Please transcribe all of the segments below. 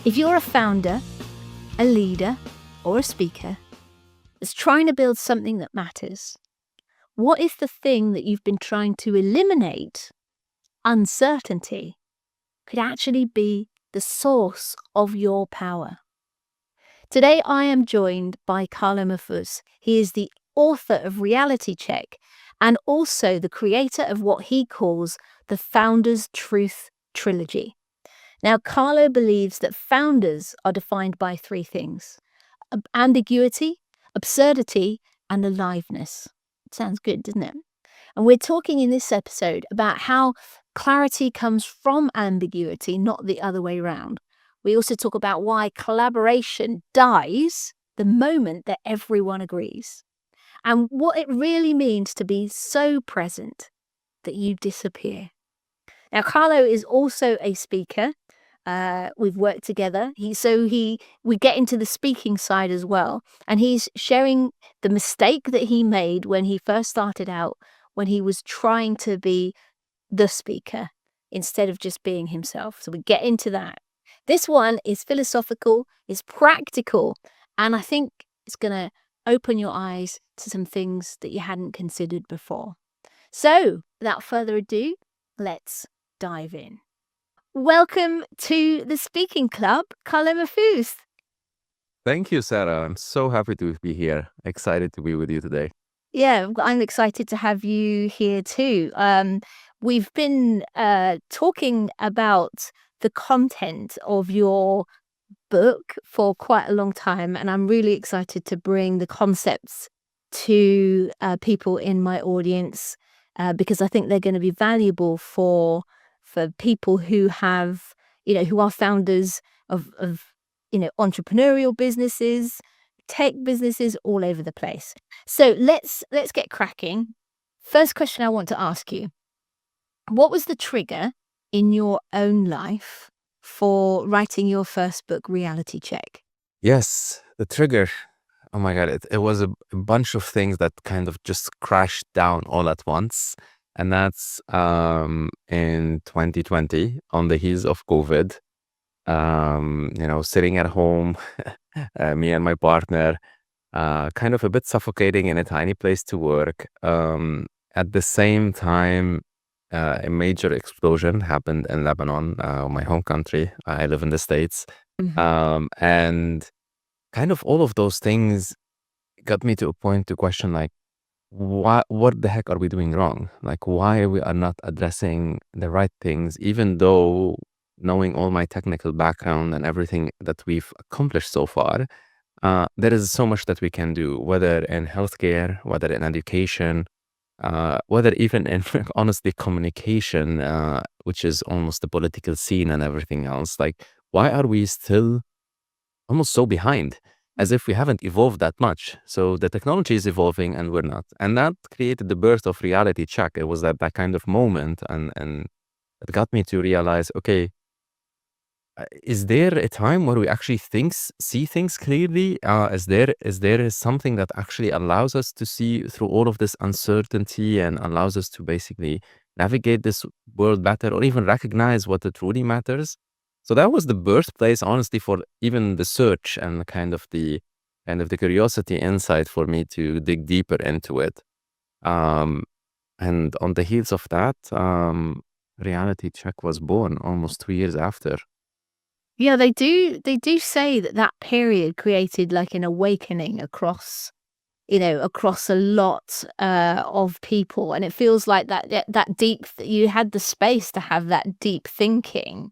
If you're a founder, a leader, or a speaker that's trying to build something that matters, what is the thing that you've been trying to eliminate? Uncertainty could actually be the source of your power. Today, I am joined by Carlo Mahfouz. He is the author of Reality Check and also the creator of what he calls the Founder's Truth Trilogy. Now, Carlo believes that founders are defined by three things: ambiguity, absurdity, and aliveness. Sounds good, doesn't it? And we're talking in this episode about how clarity comes from ambiguity, not the other way around. We also talk about why collaboration dies the moment that everyone agrees, and what it really means to be so present that you disappear. Now, Carlo is also a speaker. We've worked together. We get into the speaking side as well. And he's sharing the mistake that he made when he first started out, when he was trying to be the speaker instead of just being himself. So we get into that. This one is philosophical, is practical, and I think it's going to open your eyes to some things that you hadn't considered before. So, without further ado, let's dive in. Welcome to the Speaking Club, Carlo Mahfouz. Thank you, Sarah. I'm so happy to be here. Excited to be with you today. Yeah, I'm excited to have you here too. We've been talking about the content of your book for quite a long time, and I'm really excited to bring the concepts to people in my audience because I think they're going to be valuable for people who have, who are founders of entrepreneurial businesses, tech businesses all over the place. So let's get cracking. First question I want to ask you: what was the trigger in your own life for writing your first book, Reality Check? Yes, the trigger. Oh my God, it was a bunch of things that kind of just crashed down all at once. And that's in 2020 on the heels of COVID. Sitting at home, me and my partner, kind of a bit suffocating in a tiny place to work. At the same time, a major explosion happened in Lebanon, my home country. I live in the States. And kind of all of those things got me to a point to question, like, what the heck are we doing wrong? Like, why we are not addressing the right things, even though knowing all my technical background and everything that we've accomplished so far, there is so much that we can do, whether in healthcare, whether in education, whether even in honestly communication, which is almost the political scene and everything else. Like, why are we still almost so behind, as if we haven't evolved that much? So the technology is evolving and we're not. And that created the birth of Reality Check. It was that kind of moment, and it got me to realize, okay, is there a time where we actually see things clearly? Is there something that actually allows us to see through all of this uncertainty and allows us to basically navigate this world better, or even recognize what truly matters? So that was the birthplace, honestly, for even the search and kind of the curiosity inside for me to dig deeper into it. And on the heels of that, Reality Check was born almost 2 years after. Yeah, they do say that period created like an awakening across a lot of people, and it feels like that deep, you had the space to have that deep thinking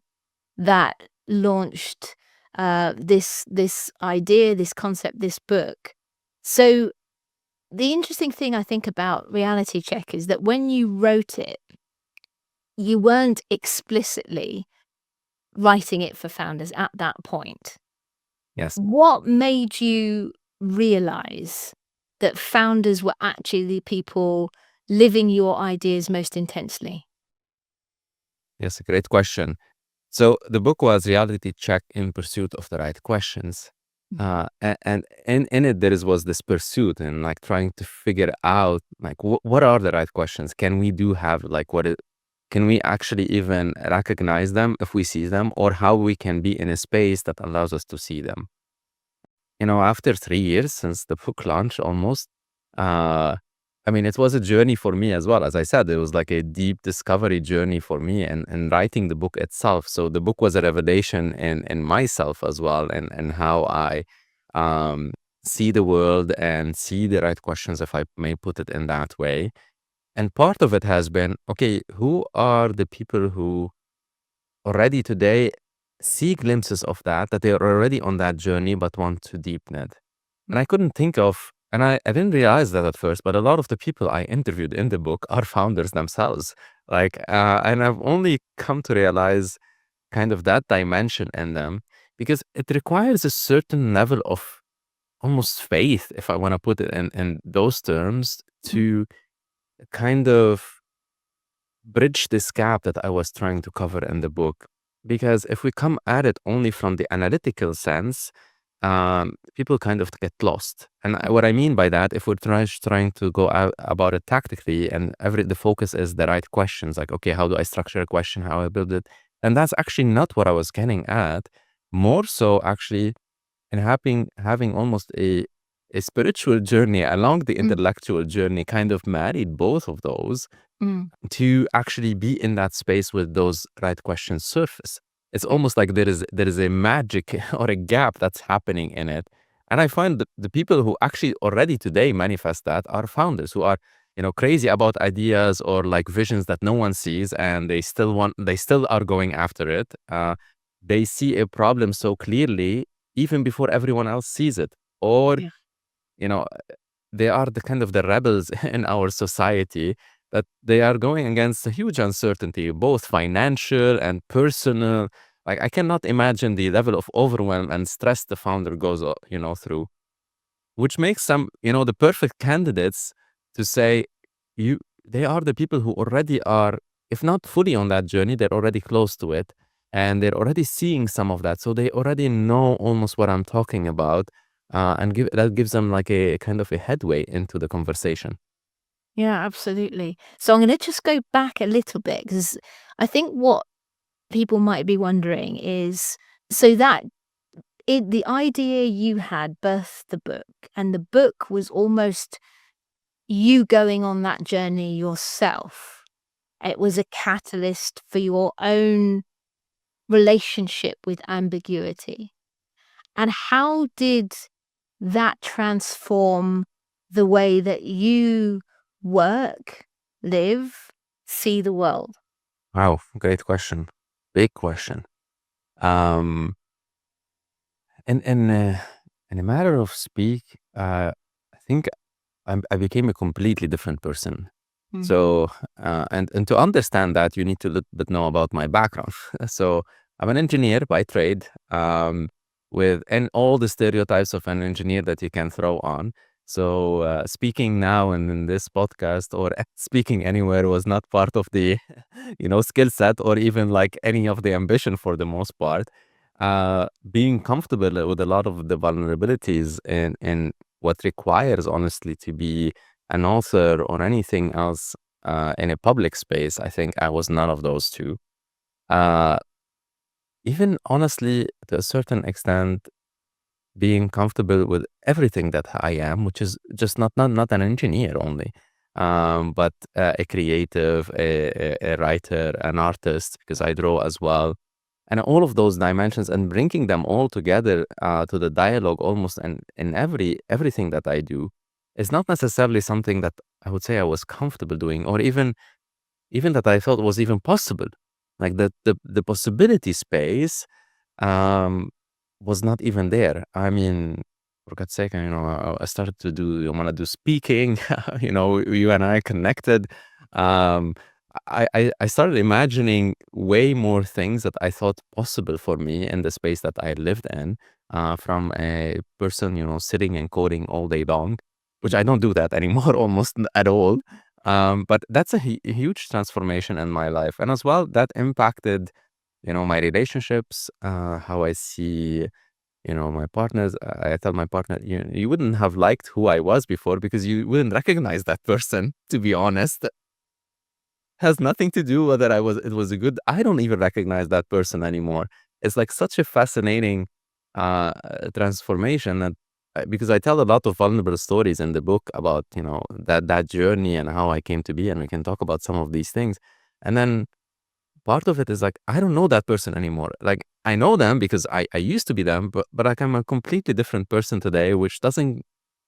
that launched this idea, this concept, this book. So the interesting thing I think about Reality Check is that when you wrote it, you weren't explicitly writing it for founders at that point. Yes. What made you realize that founders were actually the people living your ideas most intensely? Yes, a great question. So the book was Reality Check in Pursuit of the Right Questions. And in it, was this pursuit and like trying to figure out, like, what are the right questions? Can we have like can we actually even recognize them if we see them, or how we can be in a space that allows us to see them? After 3 years since the book launched almost, uh, I mean, it was a journey for me as well. As I said, it was like a deep discovery journey for me and writing the book itself. So the book was a revelation in myself as well, and how I um, see the world and see the right questions, if I may put it in that way. And part of it has been, okay, who are the people who already today see glimpses of that they are already on that journey but want to deepen it. And I couldn't think of, and I didn't realize that at first, but a lot of the people I interviewed in the book are founders themselves. And I've only come to realize kind of that dimension in them, because it requires a certain level of almost faith, if I want to put it in those terms, to kind of bridge this gap that I was trying to cover in the book. Because if we come at it only from the analytical sense, people kind of get lost. And what I mean by that, if we're trying to go out about it tactically, and the focus is the right questions, like, okay, how do I structure a question, how I build it? And that's actually not what I was getting at. More so, actually, in having almost a spiritual journey along the intellectual journey, kind of married both of those to actually be in that space with those right questions surface. It's almost like there is a magic or a gap that's happening in it. And I find that the people who actually already today manifest that are founders who are, crazy about ideas or like visions that no one sees, and they still are going after it. They see a problem so clearly, even before everyone else sees it. Or, Yeah. you know, they are the kind of the rebels in our society, that they are going against a huge uncertainty, both financial and personal. Like, I cannot imagine the level of overwhelm and stress the founder goes, through, which makes some, the perfect candidates to say, they are the people who already are, if not fully on that journey, they're already close to it, and they're already seeing some of that. So they already know almost what I'm talking about, and that gives them like a kind of a headway into the conversation. Yeah, absolutely. So I'm going to just go back a little bit because I think what people might be wondering is so that the idea you had birthed the book, and the book was almost you going on that journey yourself. It was a catalyst for your own relationship with ambiguity. And how did that transform the way that you work, live, see the world? Wow, great question. Big question. Um, in a matter of speak, I think I became a completely different person. Mm. So, and to understand that, you need to little bit know about my background. So, I'm an engineer by trade, and all the stereotypes of an engineer that you can throw on. So, speaking now and in this podcast, or speaking anywhere, was not part of the, skill set, or even like any of the ambition for the most part. Being comfortable with a lot of the vulnerabilities in what requires, honestly, to be an author or anything else in a public space, I think I was none of those two. Uh, Even honestly, to a certain extent, being comfortable with everything that I am, which is just not an engineer only, but a creative, a writer, an artist, because I draw as well, and all of those dimensions, and bringing them all together to the dialogue almost in everything that I do, is not necessarily something that I would say I was comfortable doing, or even that I thought was even possible. Like the possibility space um, was not even there. I mean, for God's sake, I started to want to do speaking. You and I connected. Um, I started imagining way more things that I thought possible for me in the space that I lived in, from a person, sitting and coding all day long, which I don't do that anymore almost at all. But that's a huge transformation in my life. And as well, that impacted, my relationships, how I see, my partners. I tell my partner, you wouldn't have liked who I was before, because you wouldn't recognize that person, to be honest. has nothing to do whether it was a good. I don't even recognize that person anymore. It's like such a fascinating transformation, that because I tell a lot of vulnerable stories in the book about, that journey and how I came to be, and we can talk about some of these things. And then part of it is like, I don't know that person anymore. Like, I know them because I used to be them, but like, I'm a completely different person today, which doesn't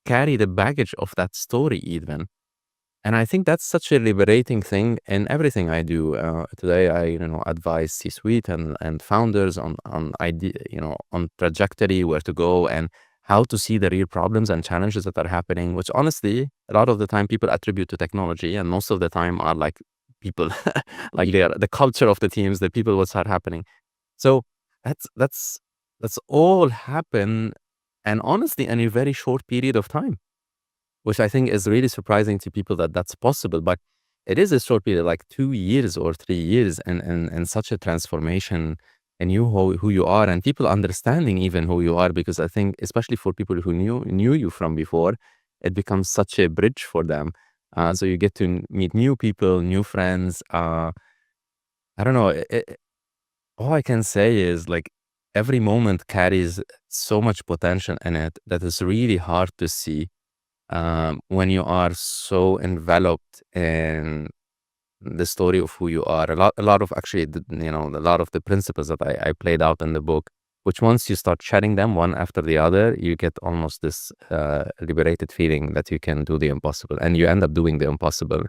carry the baggage of that story even. And I think that's such a liberating thing in everything I do. Today, I advise C-suite and founders on idea, on trajectory, where to go, and how to see the real problems and challenges that are happening. Which honestly, a lot of the time people attribute to technology, and most of the time are like people, like they are the culture of the teams, the people what start happening. So that's all happen, and honestly, in a very short period of time, which I think is really surprising to people that that's possible. But it is a short period, like 2 years or 3 years, and such a transformation in you, who you are, and people understanding even who you are. Because I think, especially for people who knew you from before, it becomes such a bridge for them. So you get to meet new people, new friends. I don't know. All I can say is, like, every moment carries so much potential in it that is really hard to see when you are so enveloped in the story of who you are. A lot of actually, a lot of the principles that I played out in the book, which once you start shedding them one after the other, you get almost this liberated feeling that you can do the impossible, and you end up doing the impossible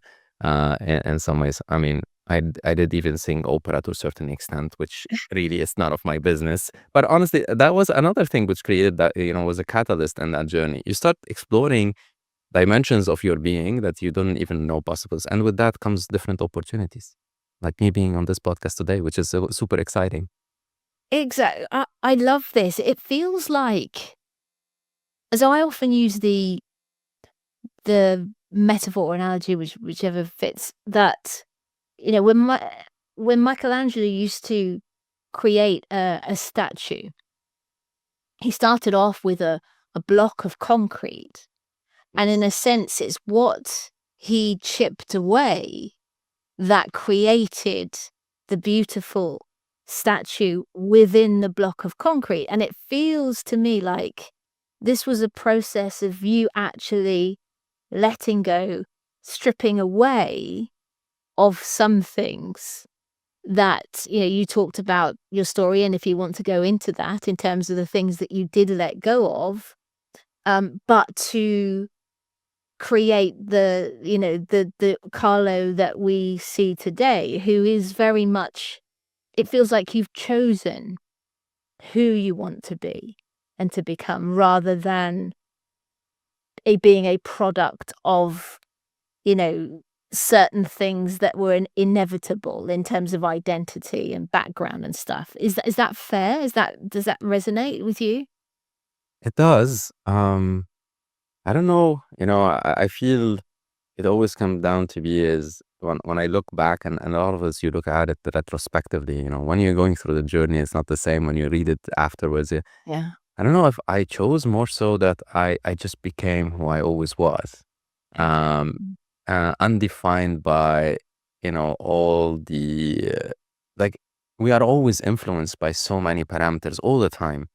in some ways. I mean, I did even sing opera to a certain extent, which really is none of my business. But honestly, that was another thing which created that, was a catalyst in that journey. You start exploring dimensions of your being that you don't even know possibles. And with that comes different opportunities, like me being on this podcast today, which is super exciting. Exactly. I love this. It feels like, as I often use the metaphor or analogy, whichever fits, that, when Michelangelo used to create a statue, he started off with a block of concrete, and in a sense, it's what he chipped away that created the beautiful statue within the block of concrete. And it feels to me like this was a process of you actually letting go, stripping away of some things that, you talked about your story, and if you want to go into that in terms of the things that you did let go of, but to create the Carlo that we see today, who is very much, it feels like you've chosen who you want to be and to become, rather than being a product of, certain things that were inevitable in terms of identity and background and stuff. Is that fair? Does that resonate with you? It does. I don't know. I feel it always comes down to be is when I look back, and a lot of us, you look at it retrospectively. When you're going through the journey, it's not the same when you read it afterwards. Yeah. I don't know if I chose more so that I just became who I always was. Okay. Um, Undefined by, all the, like, we are always influenced by so many parameters all the time.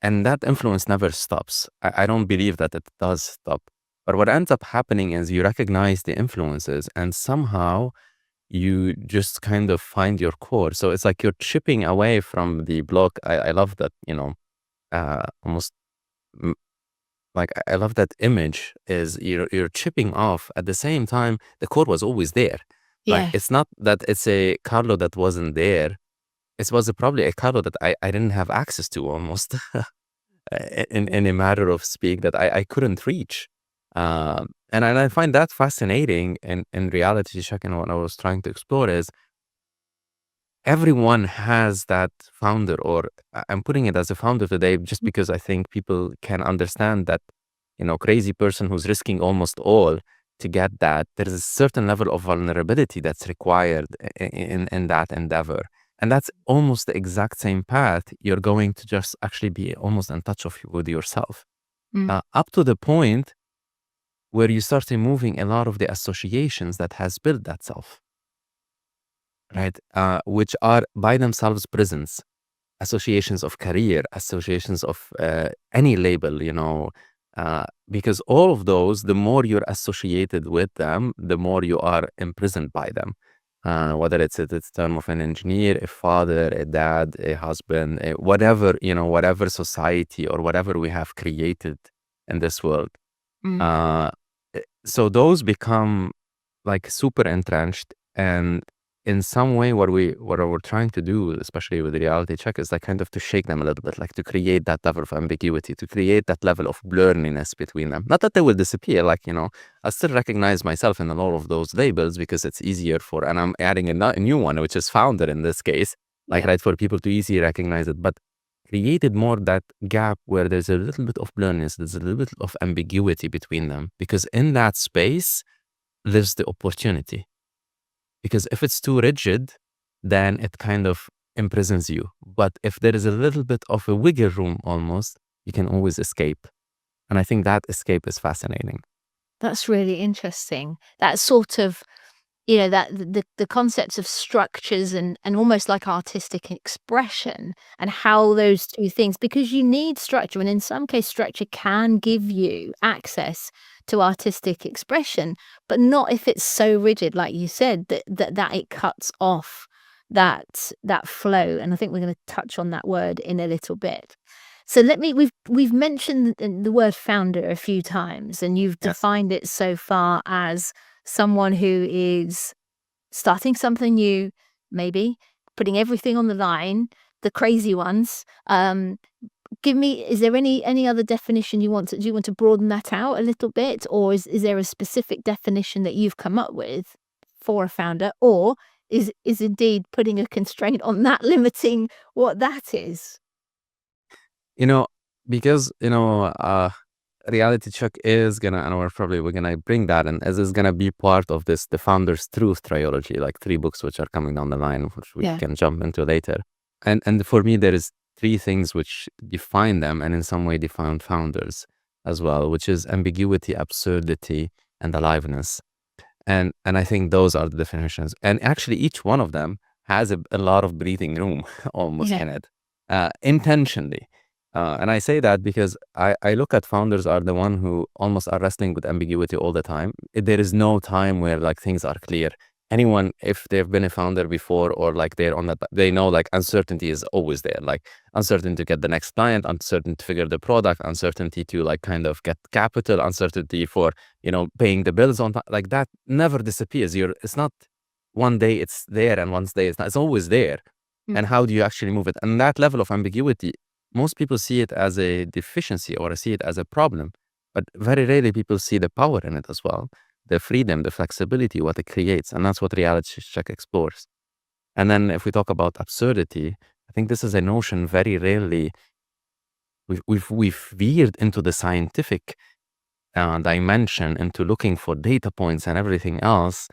And that influence never stops. I don't believe that it does stop. But what ends up happening is you recognize the influences, and somehow you just kind of find your core. So it's like you're chipping away from the block. I love that, almost, mm, like, I love that image is you're chipping off. At the same time, the core was always there. Like, Yeah. it's not that it's a Carlo that wasn't there. It was probably a Carlo that I didn't have access to, almost. In a matter of speak, that I couldn't reach. And I find that fascinating. And in reality check, and what I was trying to explore is everyone has that founder, or I'm putting it as a founder today just because I think people can understand that, crazy person who's risking almost all to get that. There's a certain level of vulnerability that's required in that endeavor. And that's almost the exact same path you're going to just actually be almost in touch with yourself, Mm. up to the point where you start removing a lot of the associations that has built that self. right? Which are by themselves prisons, associations of career, associations of any label, because all of those, the more you're associated with them, the more you are imprisoned by them. Whether it's the term of an engineer, a father, a dad, a husband, whatever, whatever society or whatever we have created in this world. Mm. Uh, so those become like super entrenched, and in some way what we're trying to do, especially with the reality check, is like kind of to shake them a little bit, like to create that level of ambiguity, to create that level of blurriness between them. Not that they will disappear, like, I still recognize myself in a lot of those labels because it's easier and I'm adding a new one, which is founder in this case, like, Yeah. right, for people to easily recognize it, but created more that gap where there's a little bit of blurriness, there's a little bit of ambiguity between them, because in that space lives the opportunity. Because if it's too rigid, then it kind of imprisons you. But if there is a little bit of a wiggle room almost, you can always escape. And I think that escape is fascinating. That's really interesting. That sort of, that the concepts of structures and almost like artistic expression and how those two things, because you need structure, and in some case structure can give you access to artistic expression, but not if it's so rigid, like you said, that it cuts off that flow. And I think we're going to touch on that word in a little bit. So we've mentioned the word founder a few times, and you've Yes. defined it so far as someone who is starting something new, maybe putting everything on the line, the crazy ones. Is there any other definition do you want to broaden that out a little bit, or is there a specific definition that you've come up with for a founder, or is indeed putting a constraint on that limiting what that is? You know, because, reality check is gonna, and we're gonna bring that, and as is gonna be part of this, the Founder's Truth trilogy, like 3 books which are coming down the line, which we Yeah. can jump into later. And for me, there is 3 things which define them, and in some way define founders as well, which is ambiguity, absurdity, and aliveness. And I think those are the definitions. And actually, each one of them has a lot of breathing room almost Yeah. in it, intentionally. And I say that because I look at founders are the one who almost are wrestling with ambiguity all the time. There is no time where like things are clear. Anyone, if they've been a founder before or like they're on that, they know like uncertainty is always there. Like uncertainty to get the next client, uncertainty to figure the product, uncertainty to like kind of get capital, uncertainty for paying the bills on time. Like that never disappears. It's not one day it's there and one day it's not. It's always there. Mm. And how do you actually move it? And that level of ambiguity, most people see it as a deficiency or see it as a problem, but very rarely people see the power in it as well, the freedom, the flexibility, what it creates. And that's what reality check explores. And then if we talk about absurdity, I think this is a notion very rarely we've veered into the scientific dimension, into looking for data points and everything else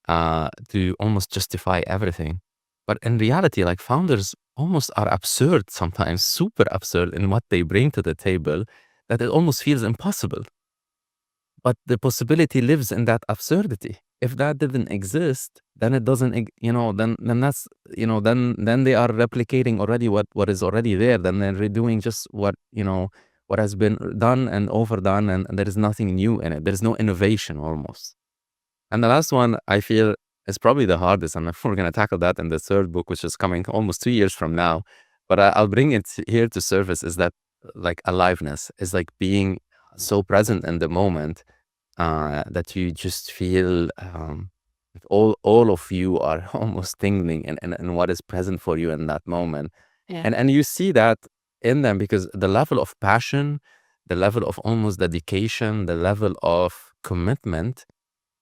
to almost justify everything. But in reality, like founders almost are absurd sometimes, super absurd in what they bring to the table, that it almost feels impossible. But the possibility lives in that absurdity. If that didn't exist, then it doesn't, then that's, then they are replicating already what is already there. Then they're redoing just what has been done and overdone, and there is nothing new in it. There's no innovation almost. And the last one I feel is probably the hardest, and we're going to tackle that in the 3rd book, which is coming almost 2 years from now. But I'll bring it here to surface, is that like aliveness is like being so present in the moment that you just feel all of you are almost tingling and what is present for you in that moment. Yeah. And you see that in them because the level of passion, the level of almost dedication, the level of commitment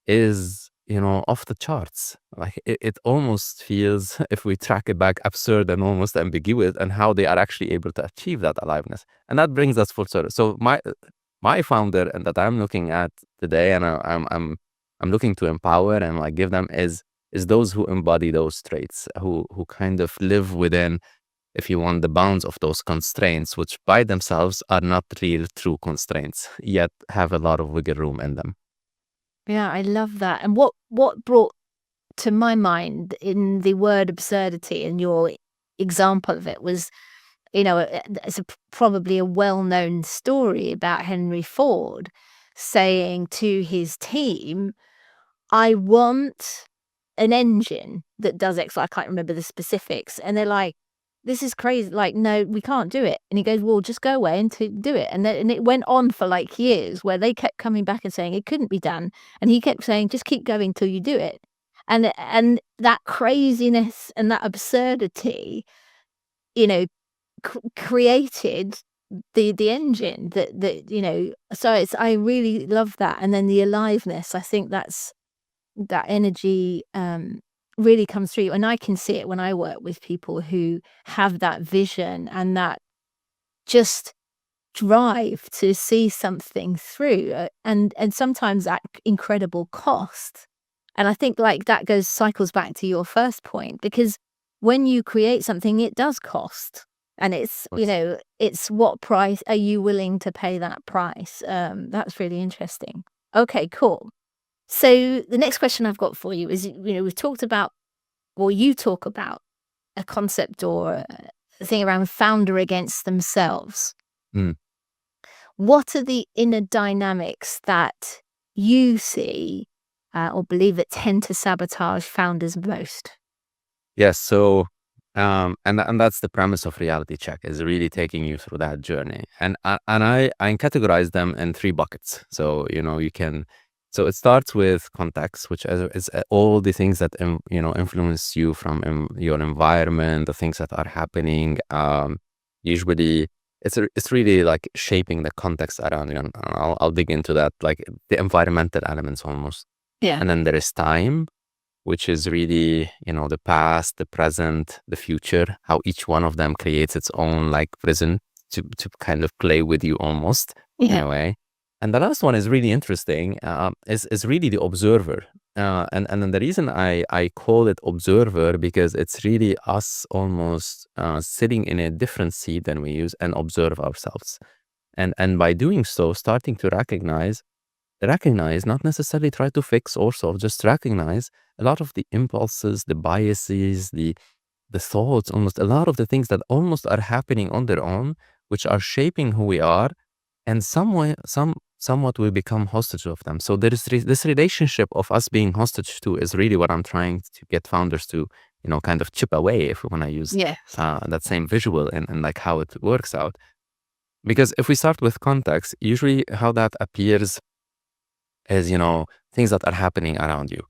is, off the charts. Like it almost feels, if we track it back, absurd and almost ambiguous, and how they are actually able to achieve that aliveness. And that brings us full circle. So my founder and that I'm looking at today, and I'm looking to empower and like give them is those who embody those traits, who kind of live within, if you want, the bounds of those constraints, which by themselves are not real true constraints, yet have a lot of wiggle room in them. Yeah, I love that. And what brought to my mind in the word absurdity, and your example of it was, it's probably a well-known story about Henry Ford saying to his team, I want an engine that does X. I can't remember the specifics. And they're like, this is crazy. Like, no, we can't do it. And he goes, well, just go away and do it. And it went on for like years where they kept coming back and saying it couldn't be done. And he kept saying, just keep going till you do it. And that craziness and that absurdity, you know, created the engine that so I really love that. And then the aliveness, I think that energy really comes through, and I can see it when I work with people who have that vision and that just drive to see something through, and sometimes at incredible cost. And I think like that cycles back to your first point, because when you create something, it does cost. And it's, it's what price are you willing to pay that price? That's really interesting. Okay, cool. So the next question I've got for you is, we've talked about, well, you talk about a concept or a thing around founder against themselves. Mm. What are the inner dynamics that you see or believe that tend to sabotage founders most? Yes. So, and that's the premise of reality check, is really taking you through that journey. And I categorize them in 3 buckets. So, you can. So it starts with context, which is all the things that influence you from your environment, the things that are happening. Usually, it's really like shaping the context around you, and I'll dig into that, like the environmental elements almost. Yeah. And then there is time, which is really the past, the present, the future. How each one of them creates its own like prison to kind of play with you almost in a way. And the last one is really interesting, is really the observer. And then the reason I call it observer, because it's really us almost sitting in a different seat than we use and observe ourselves. And by doing so, starting to recognize, not necessarily try to fix or solve, just recognize a lot of the impulses, the biases, the thoughts, almost a lot of the things that almost are happening on their own, which are shaping who we are. And somewhat we become hostage of them. So there is this relationship of us being hostage to is really what I'm trying to get founders to, kind of chip away, if we want to use that same visual and like how it works out. Because if we start with context, usually how that appears is, things that are happening around you.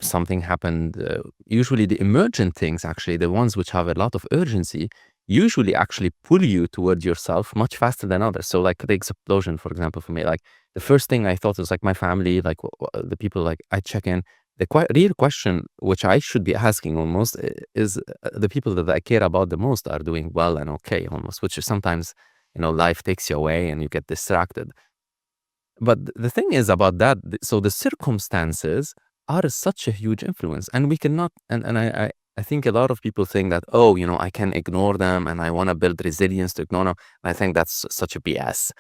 Something happened. Usually the emergent things, actually, the ones which have a lot of urgency, usually actually pull you toward yourself much faster than others. So like the explosion, for example, for me, like the first thing I thought was like my family, like the people like I check in. The real question, which I should be asking almost, is the people that I care about the most are doing well and okay almost, which is sometimes, life takes you away and you get distracted. But the thing is about that, so the circumstances are such a huge influence, and we cannot, and I think a lot of people think that, I can ignore them and I want to build resilience to ignore them. I think that's such a BS.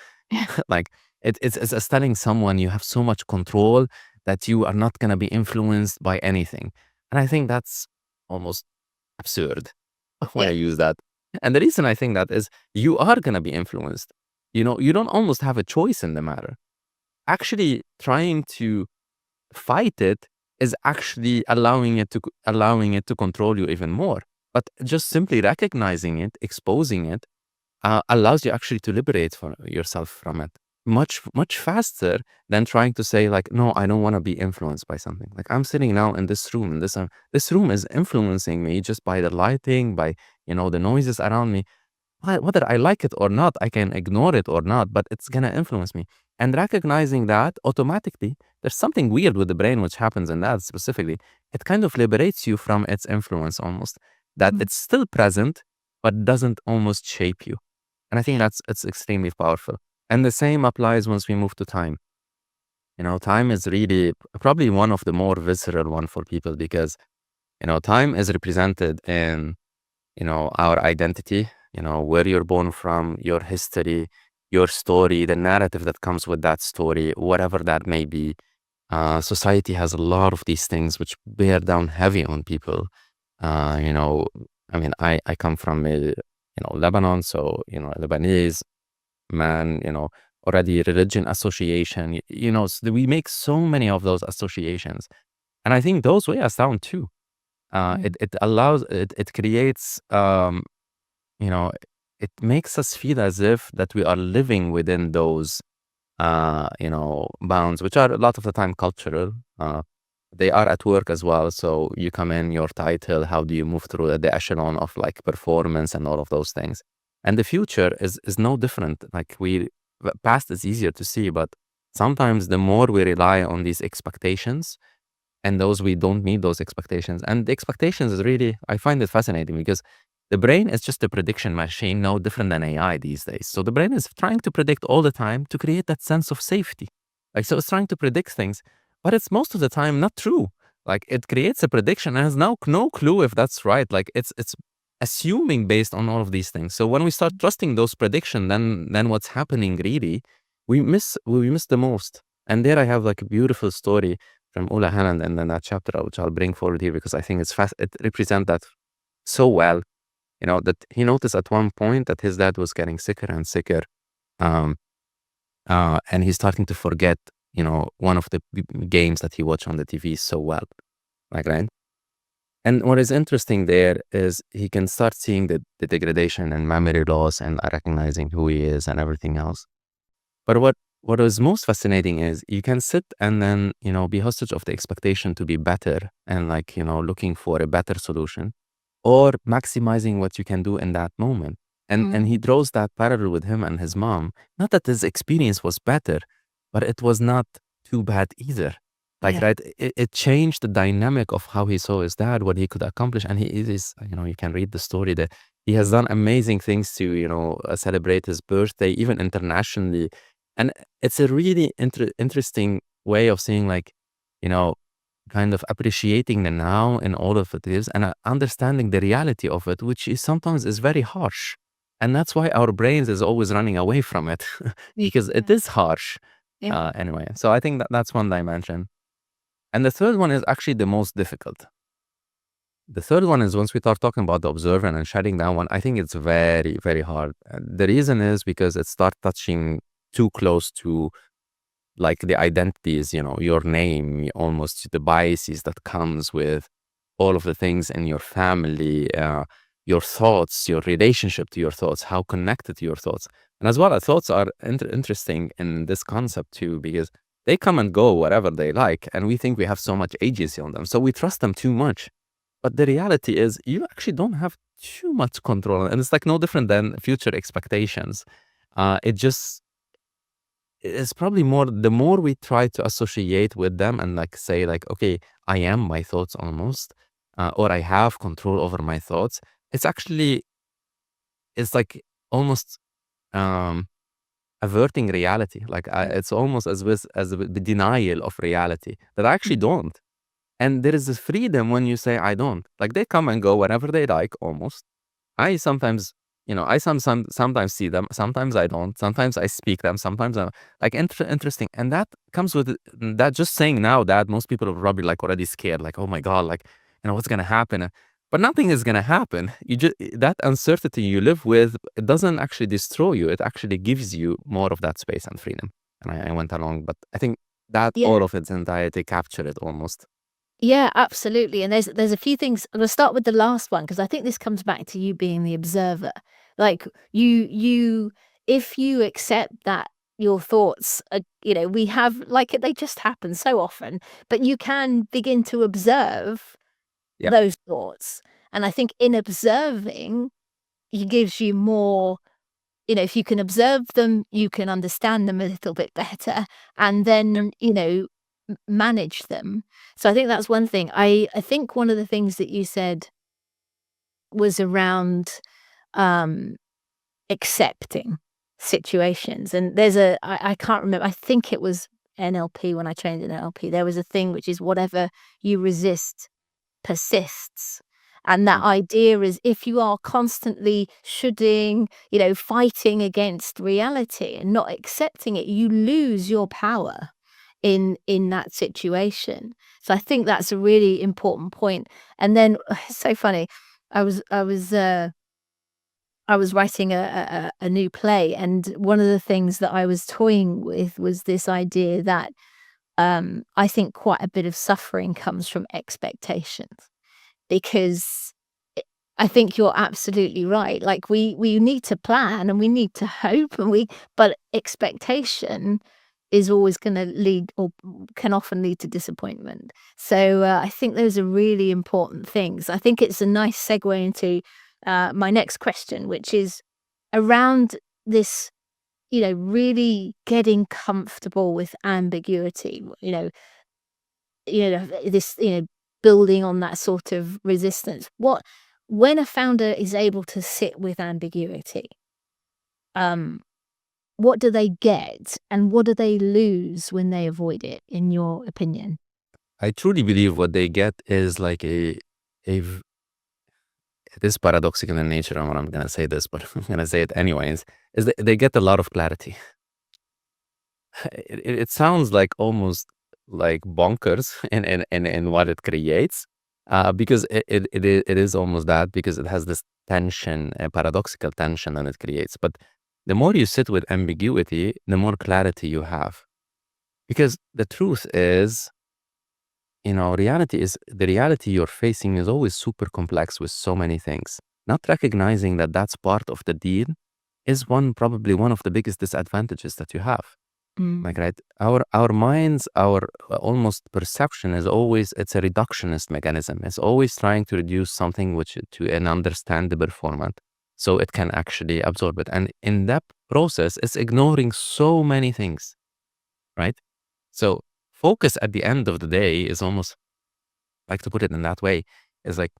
Like it's as telling someone you have so much control that you are not going to be influenced by anything. And I think that's almost absurd when I use that. And the reason I think that is you are going to be influenced. You don't almost have a choice in the matter. Actually trying to fight it is actually allowing it to control you even more. But just simply recognizing it, exposing it, allows you actually to liberate yourself from it much, much faster than trying to say like, no, I don't want to be influenced by something. Like I'm sitting now in this room, and this room is influencing me just by the lighting, by the noises around me. Whether I like it or not, I can ignore it or not, but it's gonna influence me. And recognizing that, automatically, there's something weird with the brain which happens in that specifically. It kind of liberates you from its influence almost. That it's still present, but doesn't almost shape you. And I think it's extremely powerful. And the same applies once we move to time. Time is really probably one of the more visceral one for people, because, time is represented in, our identity, where you're born from, your history, your story, the narrative that comes with that story, whatever that may be. Society has a lot of these things which bear down heavy on people. You know, I mean, I come from Lebanon, so Lebanese man, already religion association. So we make so many of those associations, and I think those weigh us down too. Mm. It creates, you know, it makes us feel as if that we are living within those bounds, which are a lot of the time cultural. They are at work as well. So you come in, your title, how do you move through the echelon of like performance and all of those things. And the future is no different. The past is easier to see, but sometimes the more we rely on these expectations, and those we don't meet those expectations. And the expectations is really, I find it fascinating because the brain is just a prediction machine, no different than AI these days. So the brain is trying to predict all the time to create that sense of safety. So it's trying to predict things, but it's most of the time not true. Like it creates a prediction and has no clue if that's right. Like it's assuming based on all of these things. So when we start trusting those predictions, then what's happening really, we miss the most. And there I have like a beautiful story from Ula Hanand and then that chapter, which I'll bring forward here because I think it represents that so well. That he noticed at one point that his dad was getting sicker and sicker, um, and he's starting to forget, one of the games that he watched on the TV so well, like right. And what is interesting there is he can start seeing the degradation and memory loss and recognizing who he is and everything else. But what is most fascinating is you can sit and then, be hostage of the expectation to be better and looking for a better solution or maximizing what you can do in that moment. And he draws that parallel with him and his mom. Not that his experience was better, but it was not too bad either. Like, Yeah. right, it changed the dynamic of how he saw his dad, what he could accomplish. And he is, you can read the story that he has done amazing things to, celebrate his birthday, even internationally. And it's a really interesting way of seeing, like, you know, kind of appreciating the now in all of it is and understanding the reality of it, which is sometimes is very harsh. And that's why our brains is always running away from it Yeah. because it is harsh. Yeah. Anyway, so I think that's one dimension. And the third one is actually the most difficult. The third one is once we start talking about the observant and shutting down one, I think it's very, very hard. The reason is because it starts touching too close to like the identities, your name, almost the biases that comes with all of the things in your family, your thoughts, your relationship to your thoughts, how connected to your thoughts. And as well, our thoughts are interesting in this concept too, because they come and go wherever they like. And we think we have so much agency on them. So we trust them too much. But the reality is you actually don't have too much control. And it's like no different than future expectations. It's probably more, the more we try to associate with them and like say like, okay, I am my thoughts almost, or I have control over my thoughts. It's like almost um, averting reality. Like it's almost as with the denial of reality that I actually don't. And there is this freedom when you say I don't. Like they come and go whenever they like, almost. I sometimes, sometimes see them, sometimes I don't, sometimes I speak them, sometimes I'm like interesting. And that comes with that just saying now that most people are probably like already scared, like, oh my God, like, what's gonna happen? But nothing is gonna happen. You just that uncertainty you live with, it doesn't actually destroy you. It actually gives you more of that space and freedom. And I went along, but I think that Yeah. all of its entirety captured it almost. Yeah, absolutely. And there's a few things. I'm gonna start with the last one because I think this comes back to you being the observer. Like you if you accept that your thoughts are, we have like they just happen so often, but you can begin to observe Yeah. those thoughts. And I think in observing, it gives you more, if you can observe them, you can understand them a little bit better and then, manage them. So I think that's one thing. I think one of the things that you said was around um, accepting situations. And I can't remember, I think it was NLP when I trained in NLP. There was a thing which is whatever you resist persists. And that Mm. idea is if you are constantly shoulding, fighting against reality and not accepting it, you lose your power. in that situation. So I think that's a really important point. And then it's so funny. I was writing a new play, and one of the things that I was toying with was this idea that I think quite a bit of suffering comes from expectations, because I think you're absolutely right. Like, we need to plan and we need to hope, but expectation is always gonna lead, or can often lead, to disappointment. So, I think those are really important things. I think it's a nice segue into, my next question, which is around this, really getting comfortable with ambiguity, this, building on that sort of resistance. When a founder is able to sit with ambiguity, um, what do they get and what do they lose when they avoid it, in your opinion? I truly believe what they get is like it is paradoxical in nature. And I'm gonna say this, but I'm gonna say it anyways. Is that they get a lot of clarity. It sounds like almost like bonkers in what it creates, because it is almost that, because it has this tension, a paradoxical tension that it creates. But the more you sit with ambiguity, the more clarity you have. Because the truth is, the reality you're facing is always super complex with so many things. Not recognizing that that's part of the deal is probably one of the biggest disadvantages that you have. Like, Mm. right, our minds, our almost perception is always, it's a reductionist mechanism. It's always trying to reduce something to an understandable format so it can actually absorb it. And in that process, it's ignoring so many things, right? So focus at the end of the day is almost, like to put it in that way, is like,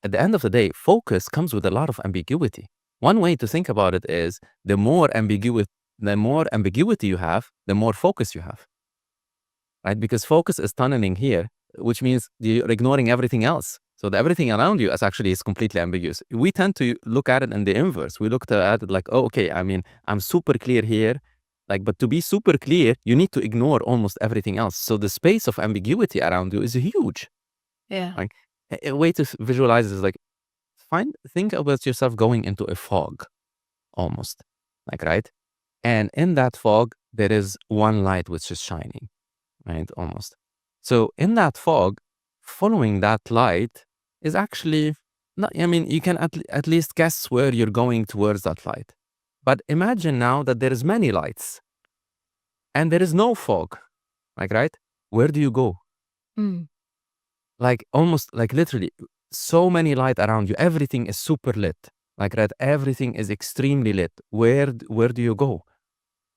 at the end of the day, focus comes with a lot of ambiguity. One way to think about it is, the more ambiguity you have, the more focus you have, right? Because focus is tunneling here, which means you're ignoring everything else. So everything around you is completely ambiguous. We tend to look at it in the inverse. We look at it like, oh, okay, I mean, I'm super clear here. Like, but to be super clear, you need to ignore almost everything else. So the space of ambiguity around you is huge. Yeah. Like, a way to visualize is like, think about yourself going into a fog, almost, like, right? And in that fog, there is one light which is shining, right? Almost. So in that fog, following that light is actually not, I mean, you can at least guess where you're going towards that light. But imagine now that there is many lights and there is no fog, like, right? Where do you go? Mm. Like, almost like literally so many light around you. Everything is super lit. Like, right? Everything is extremely lit. Where do you go?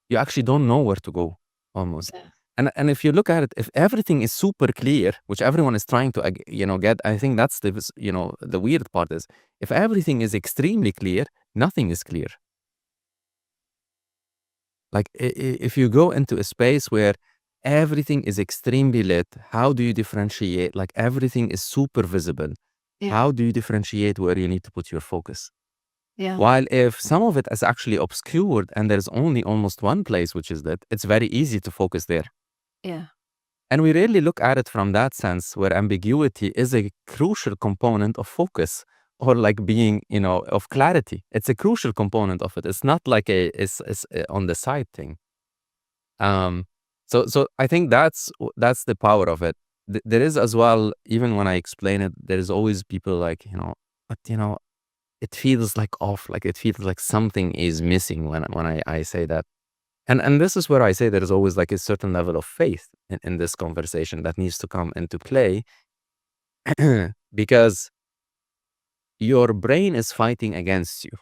You actually don't know where to go, almost. Yeah. And if you look at it, if everything is super clear, which everyone is trying to, get, I think that's the weird part is, if everything is extremely clear, nothing is clear. Like, if you go into a space where everything is extremely lit, how do you differentiate? Like, everything is super visible. Yeah. How do you differentiate where you need to put your focus? Yeah. While if some of it is actually obscured and there's only almost one place which is lit, it's very easy to focus there. Yeah. And we rarely look at it from that sense, where ambiguity is a crucial component of focus, or like being, of clarity. It's a crucial component of it. It's not like it's on the side thing. So I think that's the power of it. There is as well, even when I explain it, there is always people like, but it feels like off, like it feels like something is missing when I say that. And this is where I say there is always like a certain level of faith in this conversation that needs to come into play, because your brain is fighting against you,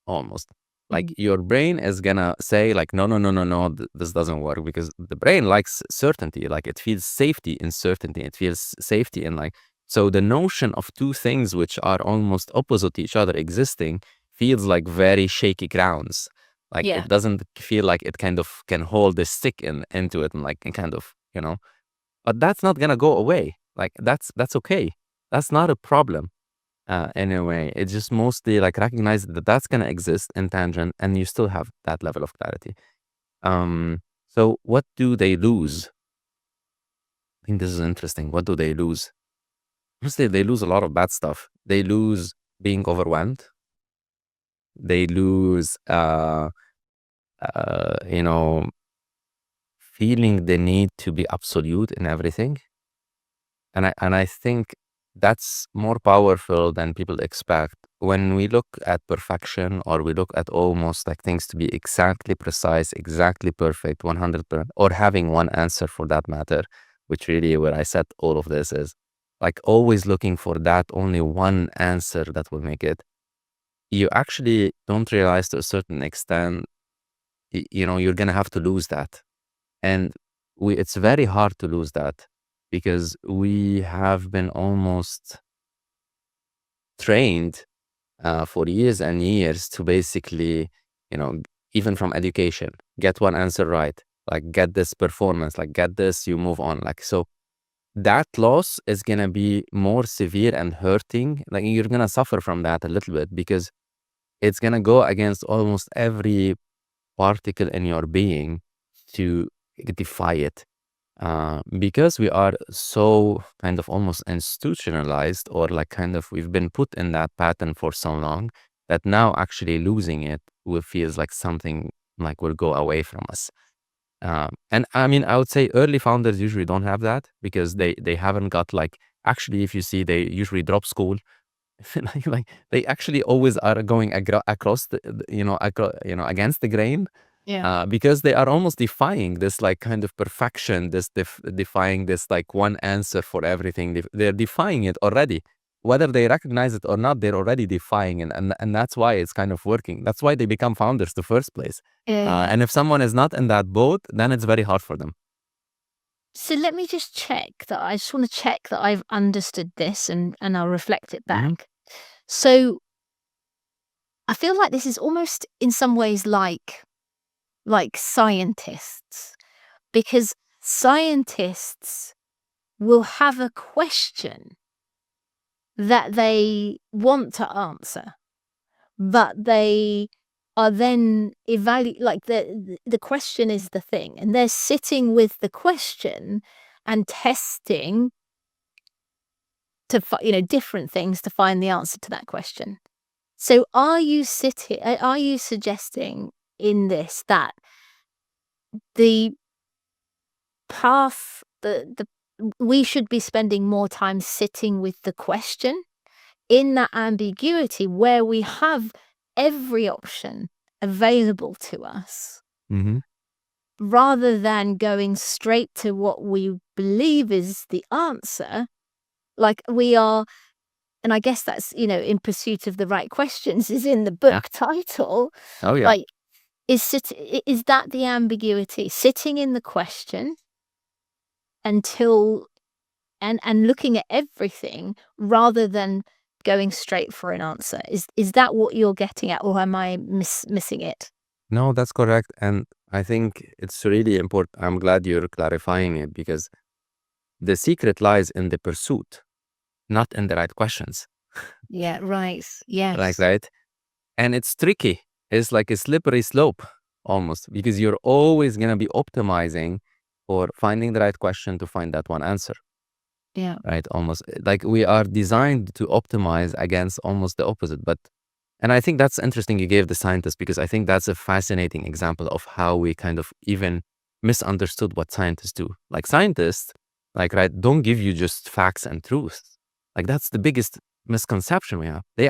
almost. Like, Mm. your brain is gonna say like, no, no, no, no, no, this doesn't work, because the brain likes certainty. Like, it feels safety in certainty. It feels safety in, like, so the notion of two things which are almost opposite to each other existing feels like very shaky grounds. Like, Yeah. it doesn't feel like it kind of can hold the stick into it, and like, and kind of, but that's not gonna go away. Like, that's okay. That's not a problem. Anyway, it's just mostly like recognize that that's gonna exist in tangent, and you still have that level of clarity. Um, So what do they lose? I think this is interesting. What do they lose? Honestly, they lose a lot of bad stuff. They lose being overwhelmed. They lose, you know, feeling the need to be absolute in everything. And I think that's more powerful than people expect. When we look at perfection, or we look at almost like things to be exactly precise, exactly perfect, 100%, or having one answer for that matter, which really where I set all of this is like always looking for that only one answer that will make it. You actually don't realize to a certain extent, you're going to have to lose that. And it's very hard to lose that because we have been almost trained for years and years to basically, even from education, get one answer right, like get this performance, like get this, you move on. Like, so that loss is going to be more severe and hurting. Like you're going to suffer from that a little bit because it's going to go against almost every particle in your being to defy it. Because we are so kind of almost institutionalized, or like kind of we've been put in that pattern for so long that now actually losing it will feels like something like will go away from us. And I mean, I would say early founders usually don't have that because they haven't got like, actually, if you see, they usually drop school. like they actually always are going across against the grain, Yeah. because they are almost defying this like kind of perfection, this defying this like one answer for everything. They're defying it already, whether they recognize it or not. They're already defying it, and that's why it's kind of working. That's why they become founders the first place. Yeah. And if someone is not in that boat, then it's very hard for them. So let me just check that. I just want to check that I've understood this, and I'll reflect it Mhm. back. So I feel like this is almost in some ways like scientists, because scientists will have a question that they want to answer, but they are then like the question is the thing, and they're sitting with the question and testing to different things to find the answer to that question. So are you suggesting in this that the path the we should be spending more time sitting with the question in that ambiguity where we have every option available to us, Mhm. rather than going straight to what we believe is the answer, like we are. And I guess that's, In Pursuit of the Right Questions is in the Yeah. book title. Oh yeah. Like, is that the ambiguity? Sitting in the question until and looking at everything rather than going straight for an answer. Is that what you're getting at, or am I missing it? No, that's correct. And I think it's really important. I'm glad you're clarifying it because the secret lies in the pursuit, not in the right questions. Yeah, right. Like, Yes. right? And it's tricky. It's like a slippery slope almost because you're always going to be optimizing for finding the right question to find that one answer, Yeah. right? Almost like we are designed to optimize against almost the opposite. And I think that's interesting you gave the scientists, because I think that's a fascinating example of how we kind of even misunderstood what scientists do. Like scientists, like, right, don't give you just facts and truths. Like that's the biggest misconception we have. They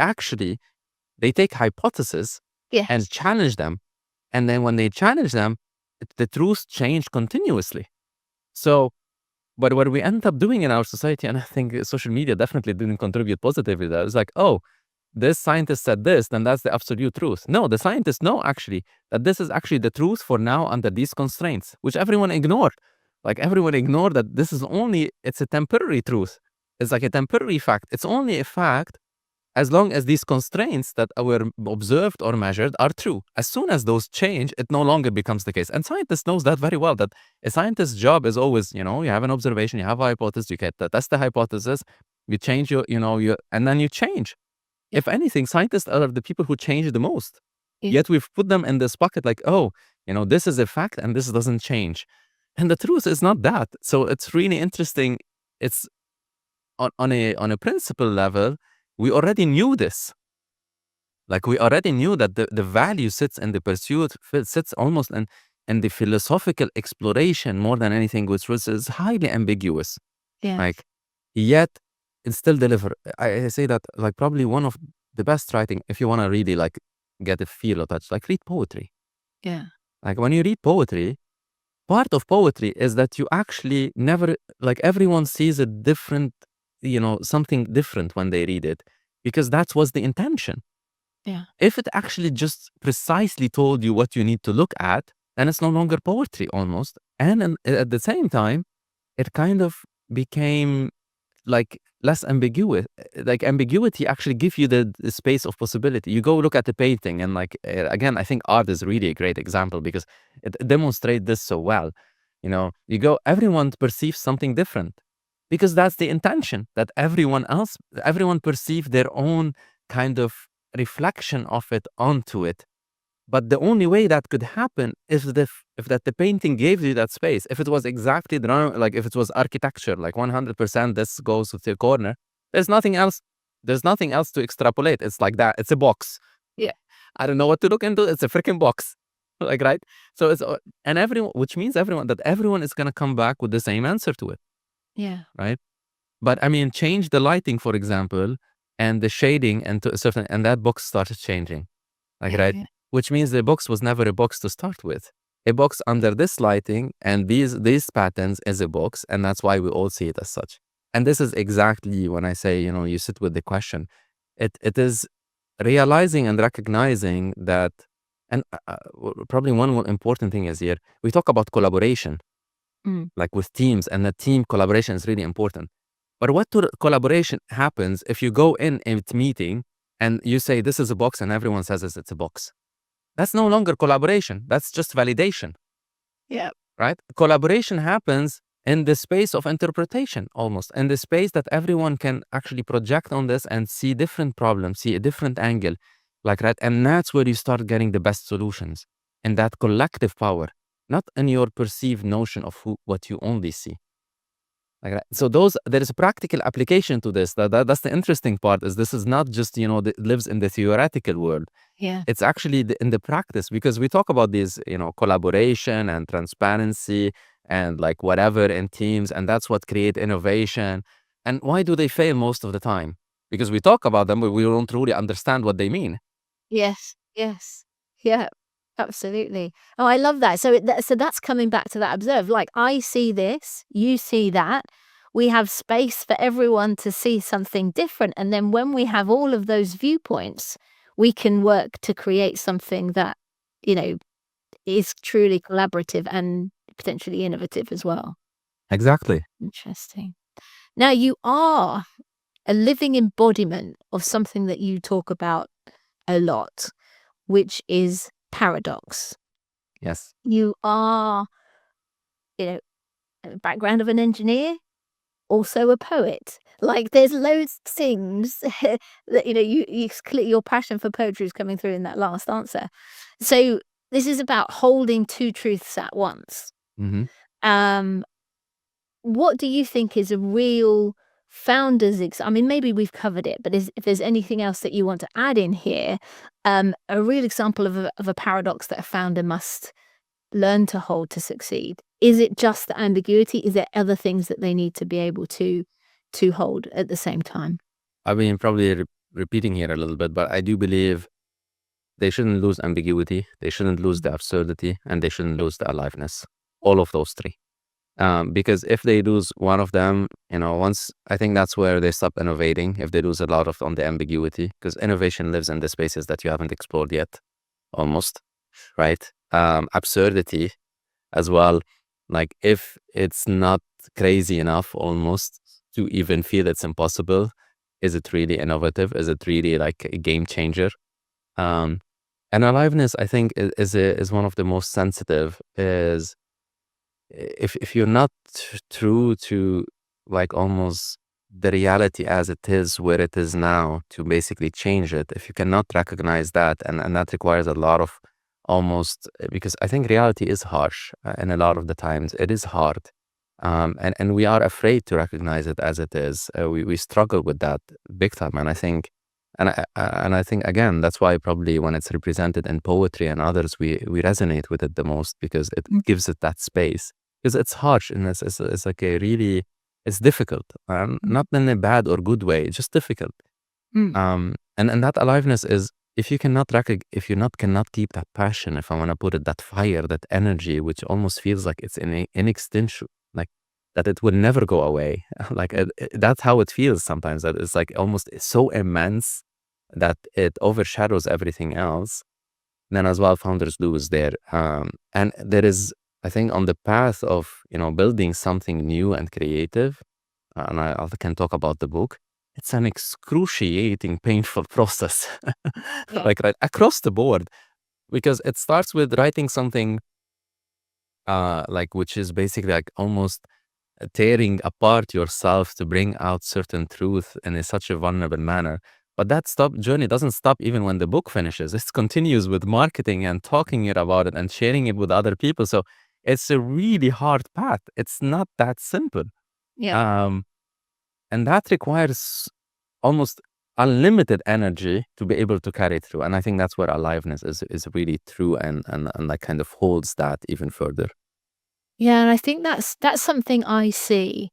take hypotheses and Yes. challenge them. And then when they challenge them, the truths change continuously. So, but what we end up doing in our society, and I think social media definitely didn't contribute positively to that, it's like, oh, this scientist said this, then that's the absolute truth. No, the scientists know actually that this is actually the truth for now under these constraints, which everyone ignored. Like everyone ignored that it's a temporary truth. It's like a temporary fact. It's only a fact as long as these constraints that were observed or measured are true. As soon as those change, it no longer becomes the case. And scientists knows that very well, that a scientist's job is always, you have an observation, you have a hypothesis, you get that. That's the hypothesis. You change and then you change. Yeah. If anything, scientists are the people who change the most. Yeah. Yet we've put them in this bucket like, oh, This is a fact and this doesn't change. And the truth is not that. So it's really interesting. It's on a principle level, we already knew this. Like, we already knew that the value sits in the pursuit, sits almost in the philosophical exploration more than anything, which is highly ambiguous. Yeah. Like, yet it still deliver. I say that, like, probably one of the best writing, if you want to really like get a feel of that, like, read poetry. Yeah. Like, when you read poetry, part of poetry is that you actually never, like, everyone sees a different, something different when they read it, because that was the intention. Yeah. If it actually just precisely told you what you need to look at, then it's no longer poetry almost. And at the same time, it kind of became like less ambiguous. Like, ambiguity actually gives you the space of possibility. You go look at the painting, and like, again, I think art is really a great example because it demonstrates this so well. You go, everyone perceives something different because that's the intention, that everyone perceive their own kind of reflection of it onto it. But the only way that could happen is if that the painting gave you that space. If it was exactly drawn, like if it was architecture, like 100%, this goes to the corner. There's nothing else. There's nothing else to extrapolate. It's like that. It's a box. Yeah. I don't know what to look into. It's a freaking box. Like, right? So and everyone, which means that everyone is gonna come back with the same answer to it, Yeah. right? But I mean, change the lighting, for example, and the shading, and to a certain, and that box started changing. Like, Yeah. right? Yeah. Which means the box was never a box to start with. A box under this lighting and these patterns is a box, and that's why we all see it as such. And this is exactly when I say, you sit with the question. It is realizing and recognizing that, and probably one more important thing is here, we talk about collaboration, like with teams, and the team collaboration is really important. But what collaboration happens if you go in a meeting and you say this is a box and everyone says it's a box? That's no longer collaboration. That's just validation. Yeah. Right? Collaboration happens in the space of interpretation, almost in the space that everyone can actually project on this and see different problems, see a different angle, like, right? And that's where you start getting the best solutions, in that collective power, not in your perceived notion of what you only see. Like that. So there is a practical application to this. That's the interesting part. Is this is not just lives in the theoretical world. Yeah. It's actually in the practice, because we talk about these collaboration and transparency and like whatever in teams, and that's what create innovation. And why do they fail most of the time? Because we talk about them, but we don't truly understand what they mean. Yes. Yes. Yeah. Absolutely. Oh, I love that. So that's coming back to that observe. Like, I see this, you see that. We have space for everyone to see something different. And then when we have all of those viewpoints, we can work to create something that, is truly collaborative and potentially innovative as well. Exactly. Interesting. Now, you are a living embodiment of something that you talk about a lot, which is paradox. Yes. You are, a background of an engineer, also a poet. Like, there's loads of things that, your passion for poetry is coming through in that last answer. So this is about holding two truths at once. Mm-hmm. What do you think is a real founder's I mean, maybe we've covered it, but if there's anything else that you want to add in here, a real example of a paradox that a founder must learn to hold to succeed. Is it just the ambiguity? Is there other things that they need to be able to hold at the same time? I mean, probably repeating here a little bit, but I do believe they shouldn't lose ambiguity, they shouldn't lose the absurdity, and they shouldn't lose the aliveness. All of those three. Because if they lose one of them, once, I think that's where they stop innovating, if they lose a lot on the ambiguity, because innovation lives in the spaces that you haven't explored yet, almost, right? Absurdity as well. Like, if it's not crazy enough almost to even feel it's impossible, is it really innovative? Is it really like a game changer? And aliveness, I think, is one of the most sensitive. Is if you're not true to like almost the reality as it is, where it is now, to basically change it, if you cannot recognize that, and that requires a lot of almost, because I think reality is harsh, and a lot of the times it is hard. And we are afraid to recognize it as it is. We struggle with that big time. And I think, and I think again, that's why probably when it's represented in poetry and others, we resonate with it the most, because it gives it that space. Because it's harsh, and it's like a really, it's difficult, not in a bad or good way, just difficult. And that aliveness is, if you cannot keep that passion, if I want to put it, that fire, that energy, which almost feels like it's inextinguishable, like that it will never go away. Like that's how it feels sometimes. That it's like almost so immense that it overshadows everything else. Then as well, founders lose there, and there is, I think, on the path of building something new and creative. And I can talk about the book. It's an excruciating, painful process, Yeah. like right across the board, because it starts with writing something, like, which is basically like almost tearing apart yourself to bring out certain truth in such a vulnerable manner. But that journey doesn't stop even when the book finishes. It continues with marketing and talking about it and sharing it with other people. So it's a really hard path. It's not that simple. Yeah. And that requires almost unlimited energy to be able to carry it through. And I think that's where aliveness is really true, and like kind of holds that even further. Yeah, and I think that's something I see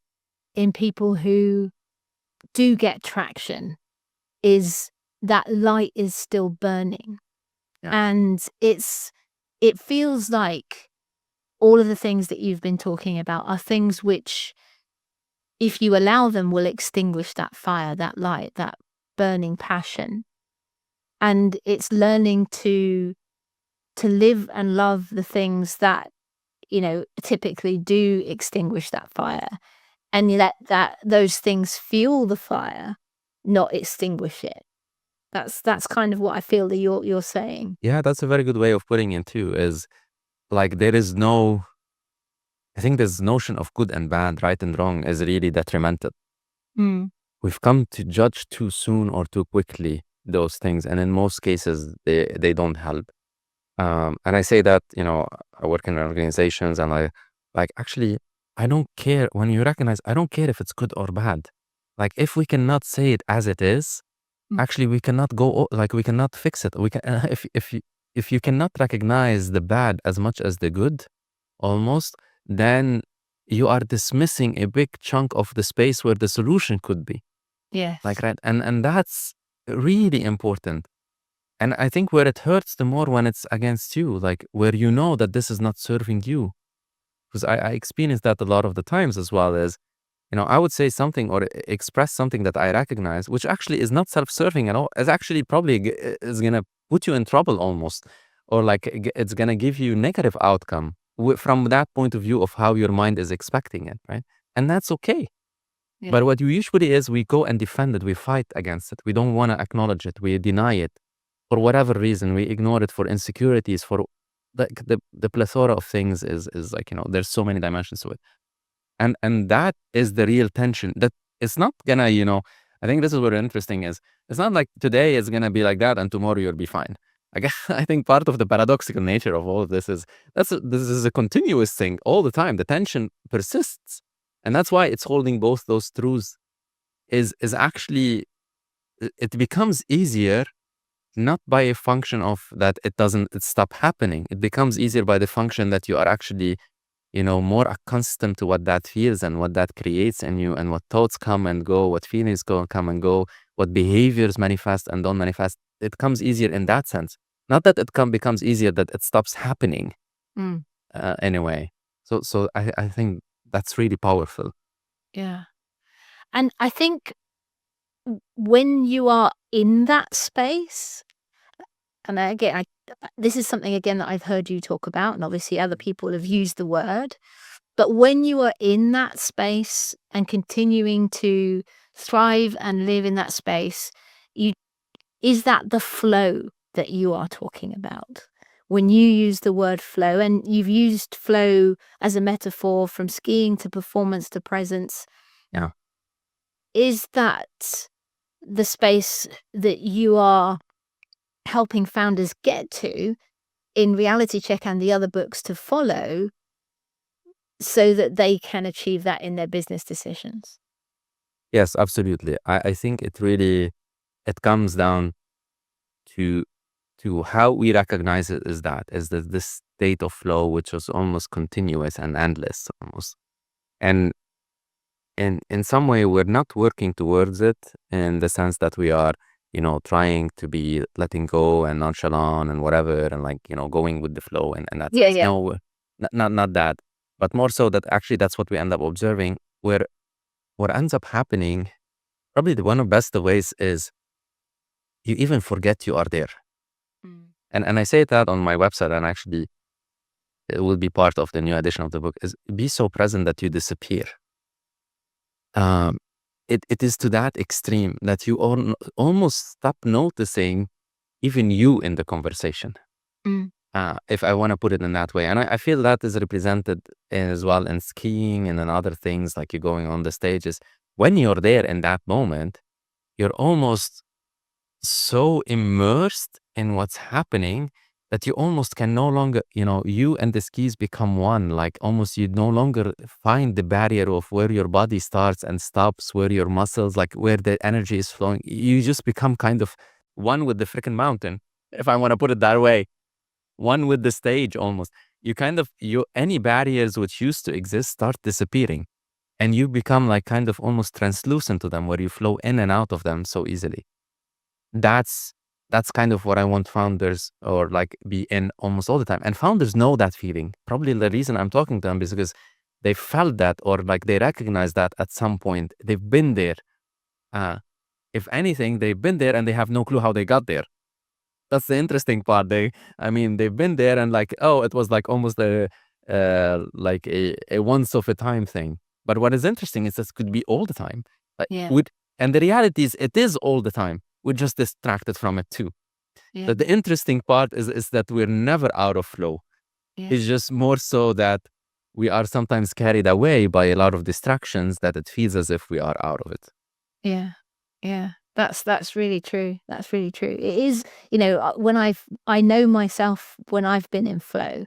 in people who do get traction, is that light is still burning. Yeah. And it feels like all of the things that you've been talking about are things which, if you allow them, will extinguish that fire, that light, that burning passion. And it's learning to live and love the things that, typically do extinguish that fire, and you let those things fuel the fire, not extinguish it. That's kind of what I feel that you're saying. Yeah, that's a very good way of putting it too, is like there is no, I think this notion of good and bad, right and wrong, is really detrimental. Mm. We've come to judge too soon or too quickly those things, and in most cases they don't help. And I say that, I work in organizations, and actually, I don't care when you recognize, I don't care if it's good or bad. Like, if we cannot say it as it is, Mm. actually, we cannot we cannot fix it. We can, if you cannot recognize the bad as much as the good, almost, then you are dismissing a big chunk of the space where the solution could be. Yes. Like, right. And that's really important. And I think where it hurts the more when it's against you, like where you know that this is not serving you. Because I experience that a lot of the times as well, as, I would say something or express something that I recognize, which actually is not self-serving at all. It's actually probably is going to put you in trouble almost, or like it's going to give you negative outcome from that point of view of how your mind is expecting it, right? And that's okay. Yeah. But what we usually is, we go and defend it, we fight against it. We don't want to acknowledge it. We deny it. For whatever reason, we ignore it for insecurities, for like the plethora of things is like, there's so many dimensions to it. And that is the real tension. That it's not gonna, I think this is what interesting is. It's not like today it's gonna be like that and tomorrow you'll be fine. I guess I think part of the paradoxical nature of all of this is this is a continuous thing all the time. The tension persists. And that's why it's holding both those truths is actually, it becomes easier, not by a function of that it stop happening. It becomes easier by the function that you are actually, more accustomed to what that feels and what that creates in you, and what thoughts come and go, what feelings come and go, what behaviors manifest and don't manifest. It comes easier in that sense. Not that it becomes easier, that it stops happening, Mm. anyway. So I think that's really powerful. Yeah. And I think when you are in that space, and again, this is something again that I've heard you talk about, and obviously other people have used the word, but when you are in that space and continuing to thrive and live in that space, you is that the flow that you are talking about? When you use the word flow, and you've used flow as a metaphor from skiing to performance to presence, Yeah. is that the space that you are helping founders get to? in Reality Check and the other books to follow so that they can achieve that in their business decisions. Yes, absolutely. I think it comes down to how we recognize it is that is this state of flow, which was almost continuous and endless almost. And in some way, we're not working towards it in the sense that we are, trying to be letting go and nonchalant and whatever, and like, going with the flow and that's Yeah, yeah. no, not that, but more so that actually that's what we end up observing. Where what ends up happening, probably one of the best ways is you even forget you are there. Mm. And I say that on my website, and actually it will be part of the new edition of the book, is be so present that you disappear. Um, it is to that extreme that you almost stop noticing even you in the conversation. Mm. If I want to put it in that way. And I feel that is represented as well in skiing and in other things, like you're going on the stages. When you're there in that moment, you're almost so immersed in what's happening that you almost can no longer, you and the skis become one. Like almost you no longer find the barrier of where your body starts and stops, where your muscles, like where the energy is flowing. You just become kind of one with the freaking mountain, if I want to put it that way. One with the stage almost. Any barriers which used to exist start disappearing. And you become like kind of almost translucent to them, where you flow in and out of them so easily. That's kind of what I want founders or like be in almost all the time. And founders know that feeling. Probably the reason I'm talking to them is because they felt that, or like they recognize that at some point. They've been there. If anything, they've been there and they have no clue how they got there. That's the interesting part. They've been there and like, oh, it was like almost like a once of a time thing. But what is interesting is this could be all the time. Like, Yeah. and the reality is it is all the time. We're just distracted from it too. Yeah. But the interesting part is that we're never out of flow. Yeah. It's just more so that we are sometimes carried away by a lot of distractions that it feels as if we are out of it. Yeah. Yeah. That's really true. That's really true. It is, when I know myself when I've been in flow,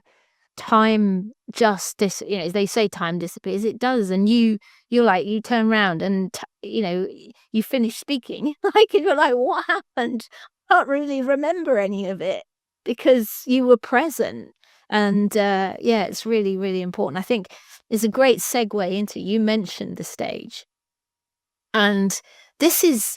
time just they say time disappears. It does. And you're like, you turn around and, you finish speaking. Like, you're like, what happened? I can't really remember any of it because you were present. And yeah, it's really, really important. I think it's a great segue into, you mentioned the stage. And this is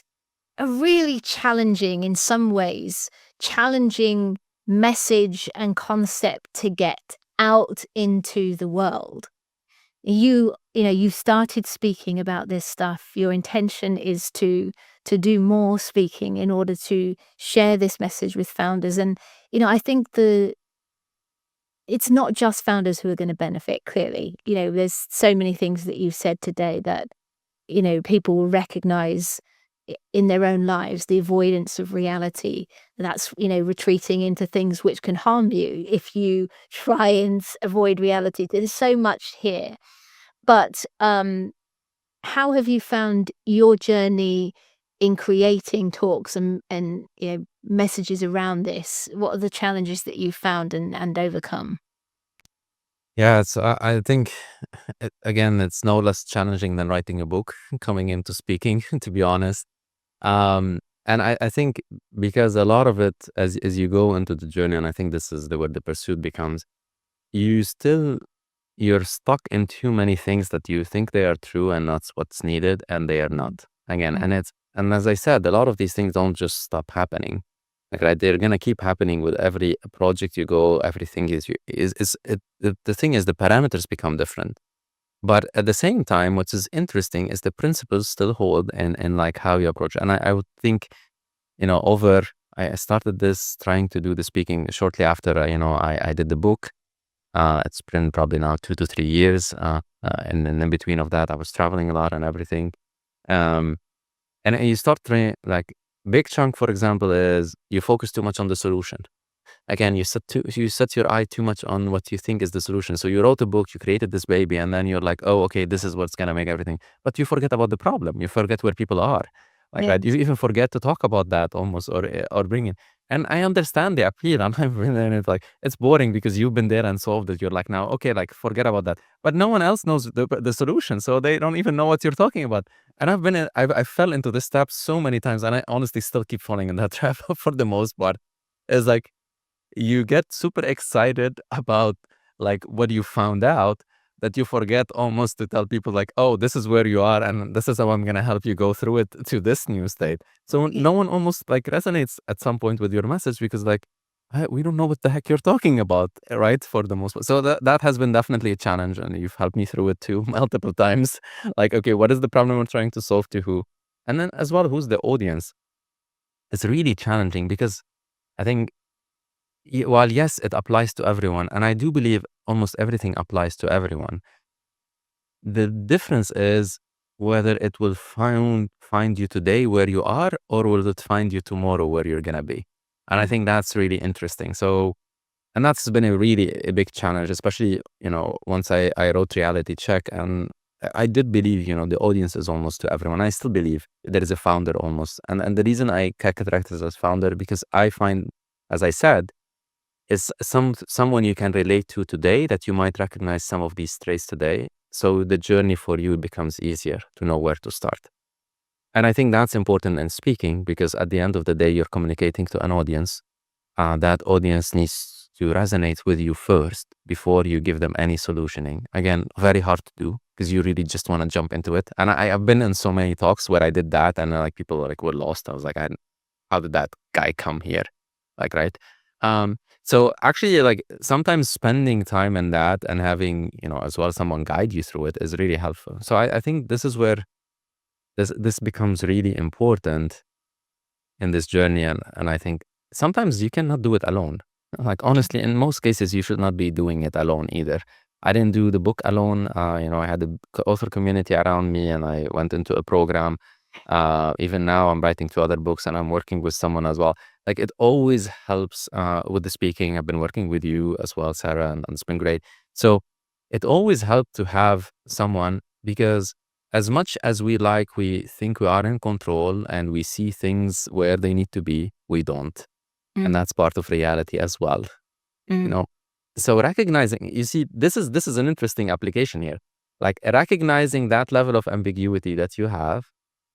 a really challenging, in some ways, challenging message and concept to get out into the world. You started speaking about this stuff. Your intention is to do more speaking in order to share this message with founders. And, I think it's not just founders who are going to benefit, clearly. There's so many things that you've said today that, people will recognize in their own lives, the avoidance of reality. That's, retreating into things which can harm you if you try and avoid reality. There's so much here. But how have you found your journey in creating talks and messages around this? What are the challenges that you've found and overcome? Yeah, so I think, again, it's no less challenging than writing a book, coming into speaking, to be honest. And I think because a lot of it, as you go into the journey, and I think this is where the pursuit becomes, you're stuck in too many things that you think they are true and that's what's needed, and they are not. Again, and as I said, a lot of these things don't just stop happening. Like, right, they're gonna keep happening with every project you go. Everything the thing is the parameters become different. But at the same time, what is interesting is the principles still hold and like how you approach it. And I would think, I started this trying to do the speaking shortly after, I did the book. It's been probably now 2 to 3 years. And then in between of that, I was traveling a lot and everything. Um, and you start trying, like, big chunk, for example, is you focus too much on the solution. Again, you set your eye too much on what you think is the solution. So you wrote a book, you created this baby, and then you're like, oh, okay, this is what's gonna make everything. But you forget about the problem. You forget where people are. Like, Yeah. right? You even forget to talk about that almost, or bring it. And I understand the appeal. And I've been in it, like, it's boring because you've been there and solved it. You're like, now, okay, like, forget about that. But no one else knows the solution. So they don't even know what you're talking about. And I fell into this trap so many times. And I honestly still keep falling in that trap for the most part. Is like, you get super excited about like what you found out that you forget almost to tell people like, oh, this is where you are and this is how I'm going to help you go through it to this new state. So Yeah. no one almost like resonates at some point with your message because like, we don't know what the heck you're talking about, right? For the most part. So that has been definitely a challenge and you've helped me through it too multiple times. Like, okay, what is the problem we're trying to solve to who? And then as well, who's the audience? It's really challenging because I think while yes, it applies to everyone, and I do believe almost everything applies to everyone, the difference is whether it will find you today where you are, or will it find you tomorrow where you're gonna be. And I Mm. think that's really interesting. So, and that's been a big challenge, especially, once I wrote Reality Check, and I did believe, the audience is almost to everyone. I still believe there is a founder almost. And the reason I characterize as founder, because I find, as I said, is someone you can relate to today that you might recognize some of these traits today. So the journey for you becomes easier to know where to start. And I think that's important in speaking because at the end of the day, you're communicating to an audience. That audience needs to resonate with you first before you give them any solutioning. Again, very hard to do because you really just want to jump into it. And I've been in so many talks where I did that and like people like were lost. I was like, how did that guy come here? Like, right. So actually like sometimes spending time in that and having, as well someone guide you through it is really helpful. So I think this is where this becomes really important in this journey. And I think sometimes you cannot do it alone. Like honestly, in most cases, you should not be doing it alone either. I didn't do the book alone. I had the author community around me and I went into a program. Even now I'm writing 2 other books and I'm working with someone as well. Like it always helps with the speaking. I've been working with you as well, Sarah, and it's been great. So it always helped to have someone because as much as we think we are in control and we see things where they need to be, we don't. And Mm. that's part of reality as well. You Mm. know, so recognizing, you see, this is an interesting application here. Like recognizing that level of ambiguity that you have,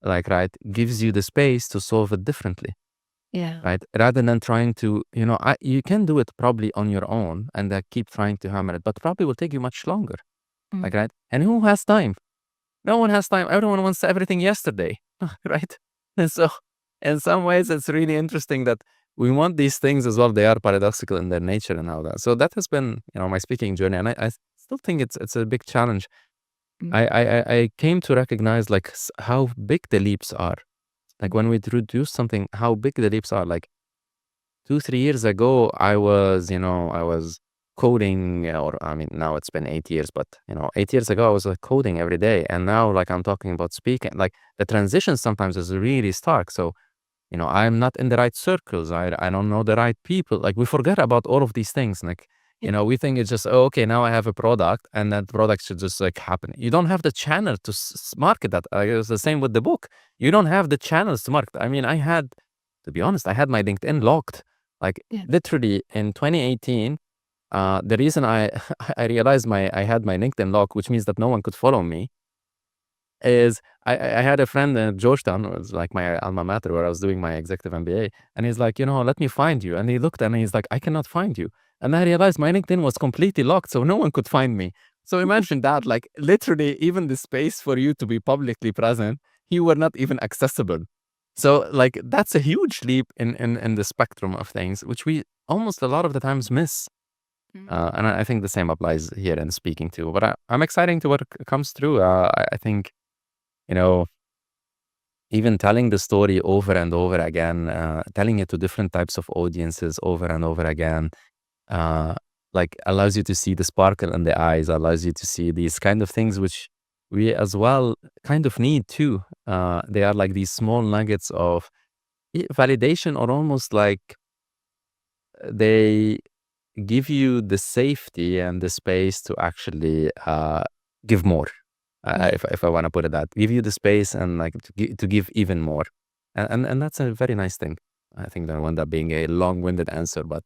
like right, gives you the space to solve it differently, Yeah. right? Rather than trying to, you can do it probably on your own and keep trying to hammer it, but probably will take you much longer, like Mm. right. And who has time? No one has time. Everyone wants everything yesterday, right? And so, in some ways, it's really interesting that we want these things as well. They are paradoxical in their nature and all that. So that has been, my speaking journey, and I still think it's a big challenge. Mm. I came to recognize like how big the leaps are. Like Mm. when we introduce something, how big the leaps are. Like 2 3 years ago, I was coding, or I mean, now it's been 8 years, but 8 years ago, I was like coding every day, and now like I'm talking about speaking. Like the transition sometimes is really stark. So I'm not in the right circles. I don't know the right people. Like we forget about all of these things. Like Yeah. we think it's just, oh, okay, now I have a product, and that product should just like happen. You don't have the channel to market that. It's the same with the book. You don't have the channels to market. I mean, to be honest, I had my LinkedIn locked. Like Yeah. literally in 2018, the reason I I realized I had my LinkedIn locked, which means that no one could follow me, is I had a friend in Georgetown, it was like my alma mater where I was doing my executive MBA, and he's like, let me find you. And he looked and he's like, I cannot find you. And I realized my LinkedIn was completely locked, so no one could find me. So imagine that, like literally, even the space for you to be publicly present, you were not even accessible. So like that's a huge leap in the spectrum of things, which we almost a lot of the times miss. Mm. And I think the same applies here in speaking too. But I'm excited to what comes through. I think you know, even telling the story over and over again, telling it to different types of audiences over and over again, uh, like allows you to see the sparkle in the eyes, allows you to see these kind of things which we as well kind of need too. They are like these small nuggets of validation, or almost like they give you the safety and the space to actually give more. Yeah. If I want to put it that, give you the space and like to give even more, and that's a very nice thing. I think that wound up being a long-winded answer, but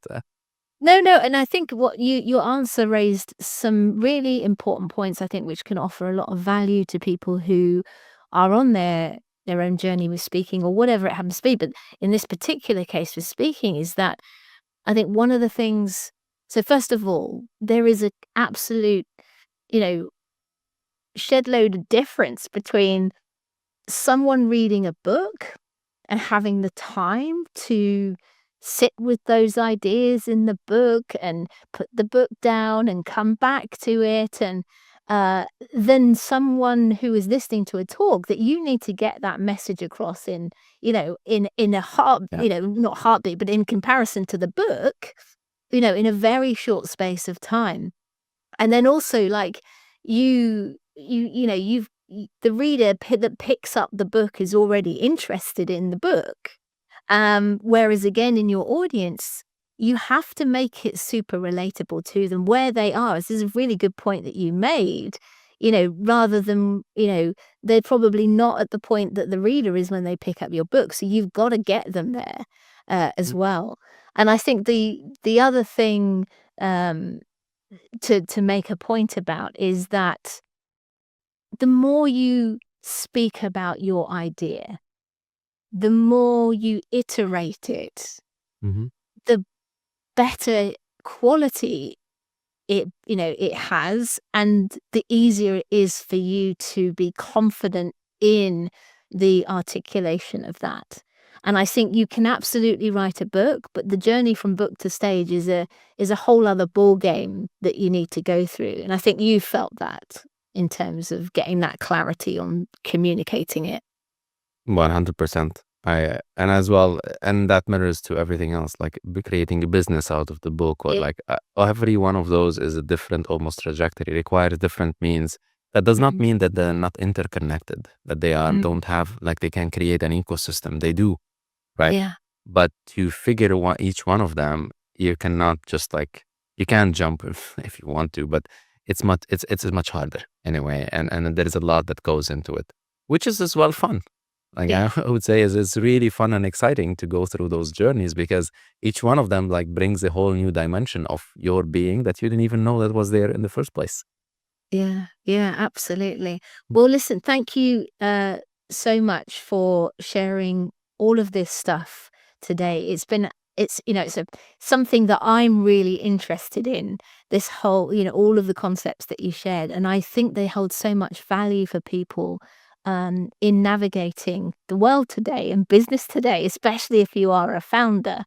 No, and I think what your answer raised some really important points, I think, which can offer a lot of value to people who are on their own journey with speaking or whatever it happens to be. But in this particular case with speaking is that I think one of the things, so first of all, there is a absolute, you know, shed load of difference between someone reading a book and having the time to sit with those ideas in the book and put the book down and come back to it, and uh, then someone who is listening to a talk that you need to get that message across in, in a heart, yeah. not heartbeat, but in comparison to the book, in a very short space of time. And then also, like, the reader that picks up the book is already interested in the book. Whereas again, in your audience, you have to make it super relatable to them where they are. This is a really good point that you made, rather than, they're probably not at the point that the reader is when they pick up your book. So you've got to get them there as Mhm. well. And I think the other thing, um, to make a point about is that the more you speak about your idea, the more you iterate it, Mhm. the better quality it has, and the easier it is for you to be confident in the articulation of that. And I think you can absolutely write a book, but the journey from book to stage is a whole other ball game that you need to go through. And I think you felt that in terms of getting that clarity on communicating it. 100%. And as well, and that mirrors to everything else, like creating a business out of the book, or It like every one of those is a different almost trajectory, requires different means. That does not Mhm. mean that they're not interconnected, that they are Mm. don't have, like, they can create an ecosystem. They do, right? Yeah. But to figure each one of them, you cannot just like, you can jump if you want to, but it's much harder anyway, and there is a lot that goes into it, which is as well fun. Like, Yeah. I would say is it's really fun and exciting to go through those journeys, because each one of them like brings a whole new dimension of your being that you didn't even know that was there in the first place. Yeah, yeah, absolutely. Well, listen, thank you so much for sharing all of this stuff today. It's something that I'm really interested in. This whole, all of the concepts that you shared, and I think they hold so much value for people in navigating the world today and business today, especially if you are a founder.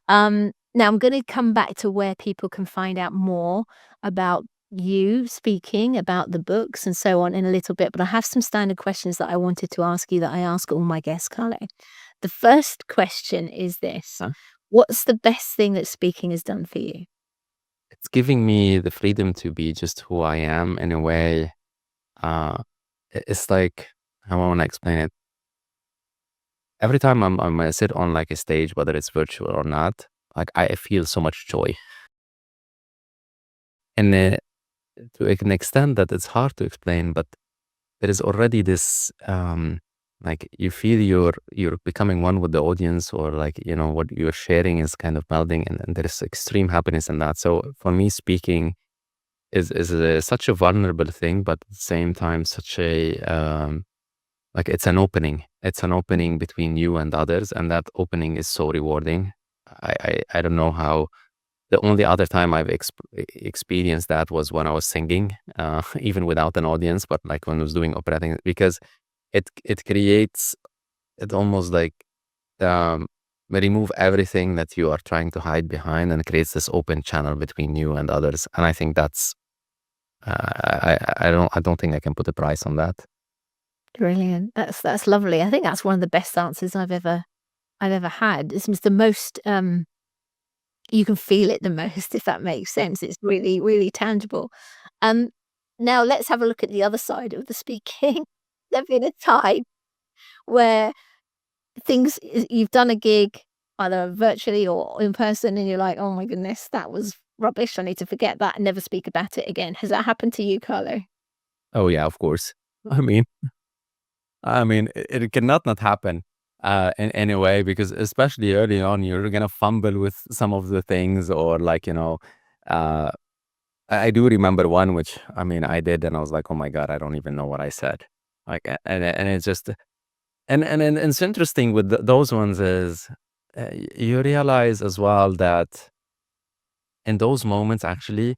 Now I'm gonna come back to where people can find out more about you speaking, about the books and so on in a little bit, but I have some standard questions that I wanted to ask you that I ask all my guests, Carlo. The first question is this: Huh? what's the best thing that speaking has done for you? It's giving me the freedom to be just who I am in a way. Uh, it's like, how I want to explain it. Every time I sit on like a stage, whether it's virtual or not, like I feel so much joy, and to an extent that it's hard to explain, but there is already this like you feel you're becoming one with the audience, or like what you're sharing is kind of melding, and there is extreme happiness in that. So for me, speaking is such a vulnerable thing, but at the same time such a like it's an Mm. opening between you and others, and that opening is so rewarding. I don't know how. The only other time I've experienced that was when I was singing, even without an audience, but like when I was doing operating, because it creates it almost like um, remove everything that you are trying to hide behind, and creates this open channel between you and others. And I think that's I don't think I can put a price on that. Brilliant. That's lovely. I think that's one of the best answers I've ever had. This was the most you can feel it the most, if that makes sense. It's really, really tangible. Um, Now let's have a look at the other side of the speaking. There's been a time where you've done a gig, either virtually or in person, and you're like, "Oh my goodness, that was rubbish. I need to forget that and never speak about it again." Has that happened to you, Carlo? Oh yeah, of course. I mean, it cannot not happen. in a way, because especially early on, you're gonna fumble with some of the things, or like, uh, I do remember one, which I mean, I did, and I was like, oh my God, I don't even know what I said. Like, and it's just, and it's interesting with those ones is you realize as well that in those moments, actually,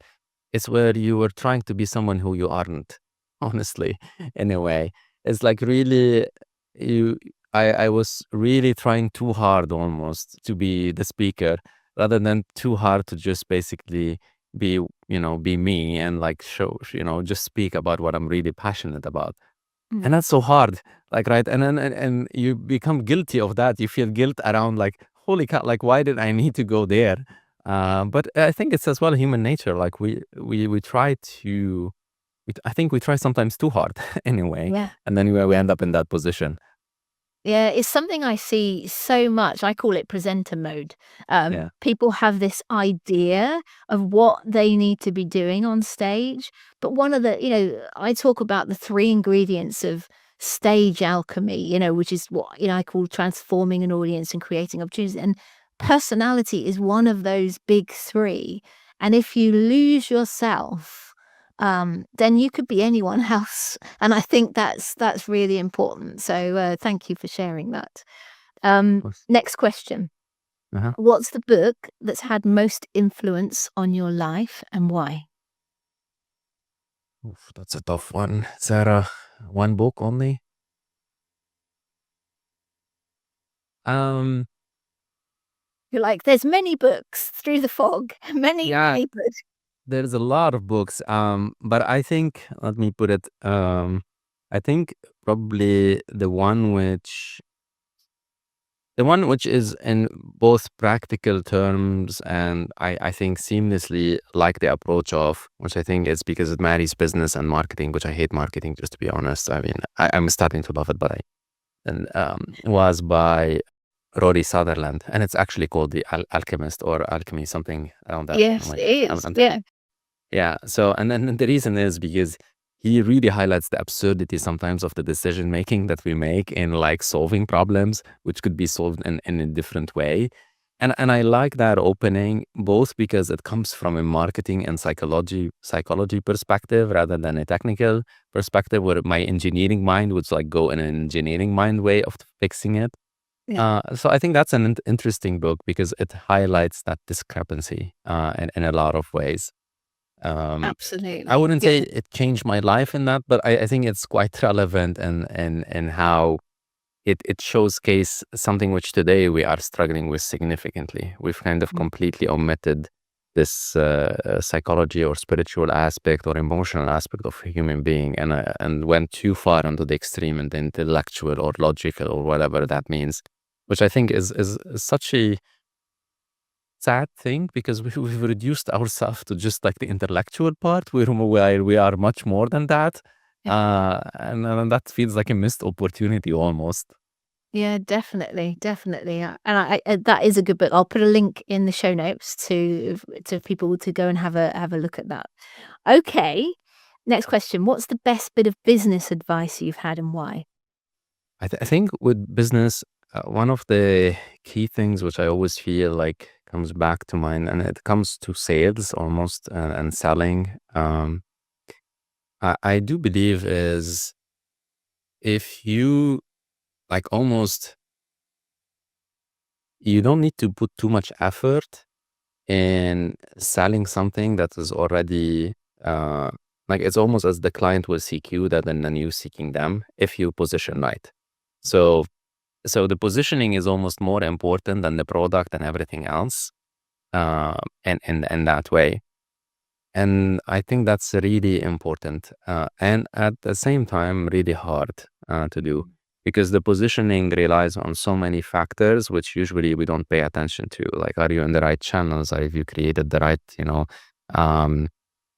it's where you were trying to be someone who you aren't, honestly, in a way. It's like really, you, I was really trying too hard almost to be the speaker, rather than too hard to just basically be, be me, and like show, just speak about what I'm really passionate about. Mm. And that's so hard, like, right? And then, and you become guilty of that. You feel guilt around, like, holy cow, like, why did I need to go there? But I think it's as well human nature. Like, we try to, I think we try sometimes too hard anyway, Yeah. and then we end up in that position. Yeah, it's something I see so much. I call it presenter mode. Yeah. People have this idea of what they need to be doing on stage, but one of the, I talk about the three ingredients of stage alchemy, which is what, I call transforming an audience and creating opportunities. And personality is one of those big three. And if you lose yourself, then you could be anyone else. And I think that's really important. So thank you for sharing that. Of course. Next question. Uh-huh. What's the book that's had most influence on your life and why? Oof, that's a tough one. Is that one book only? Um, You're like, there's many books through the fog, many, yeah, many books. there's a lot of books. But I think, let me put it, I think probably the one which is in both practical terms, and I think seamlessly like the approach of, which I think is because it marries business and marketing, which I hate marketing, just to be honest. I mean, I'm starting to love it, but and was by Rory Sutherland, and it's actually called The Alchemist, or Alchemy, something around that. Yes, it is. I'm Yeah. yeah. So, and then the reason is because he really highlights the absurdity sometimes of the decision making that we make in like solving problems, which could be solved in a different way. And I like that opening, both because it comes from a marketing and psychology perspective rather than a technical perspective, where my engineering mind would like go in an engineering mind way of fixing it. Yeah. So I think that's an interesting book because it highlights that discrepancy in a lot of ways. I Absolutely. wouldn't Yeah. say it changed my life in that, but I think it's quite relevant, and how it shows case something which today we are struggling with significantly. We've kind of Mm. completely omitted this psychology or spiritual aspect or emotional aspect of a human being, and went too far into the extreme and the intellectual or logical or whatever that means, which I think is such a sad thing, because we've reduced ourselves to just like the intellectual part, where we are much more than that. Yeah. And that feels like a missed opportunity almost. Yeah, definitely, definitely. And that is a good book. I'll put a link in the show notes to people to go and have a look at that. Okay. Next question. What's the best bit of business advice you've had and why? I think with business, one of the key things which I always feel like comes back to mind, and it comes to sales almost, and selling. I do believe is, if you like, almost, you don't need to put too much effort in selling something that is already, uh, like, it's almost as the client will seek you rather than you seeking them, if you position right. So the positioning is almost more important than the product and everything else, in that way. And I think that's really important, and at the same time really hard to do, because the positioning relies on so many factors which usually we don't pay attention to. Like, are you in the right channels? Have you created the right, um,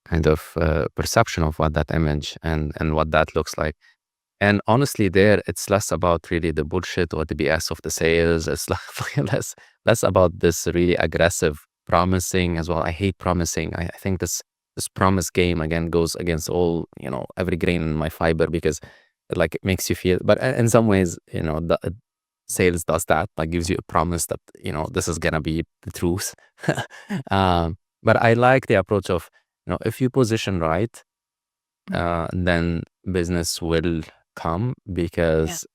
kind of perception of what that image and what that looks like? And honestly, there, it's less about really the bullshit or the BS of the sales. It's less about this really aggressive promising as well. I hate promising. I think this promise game again goes against all, every grain in my fiber, because it, like, it makes you feel. But in some ways, sales does that, like gives you a promise that, this is gonna be the truth. But I like the approach of, if you position right, then business will come because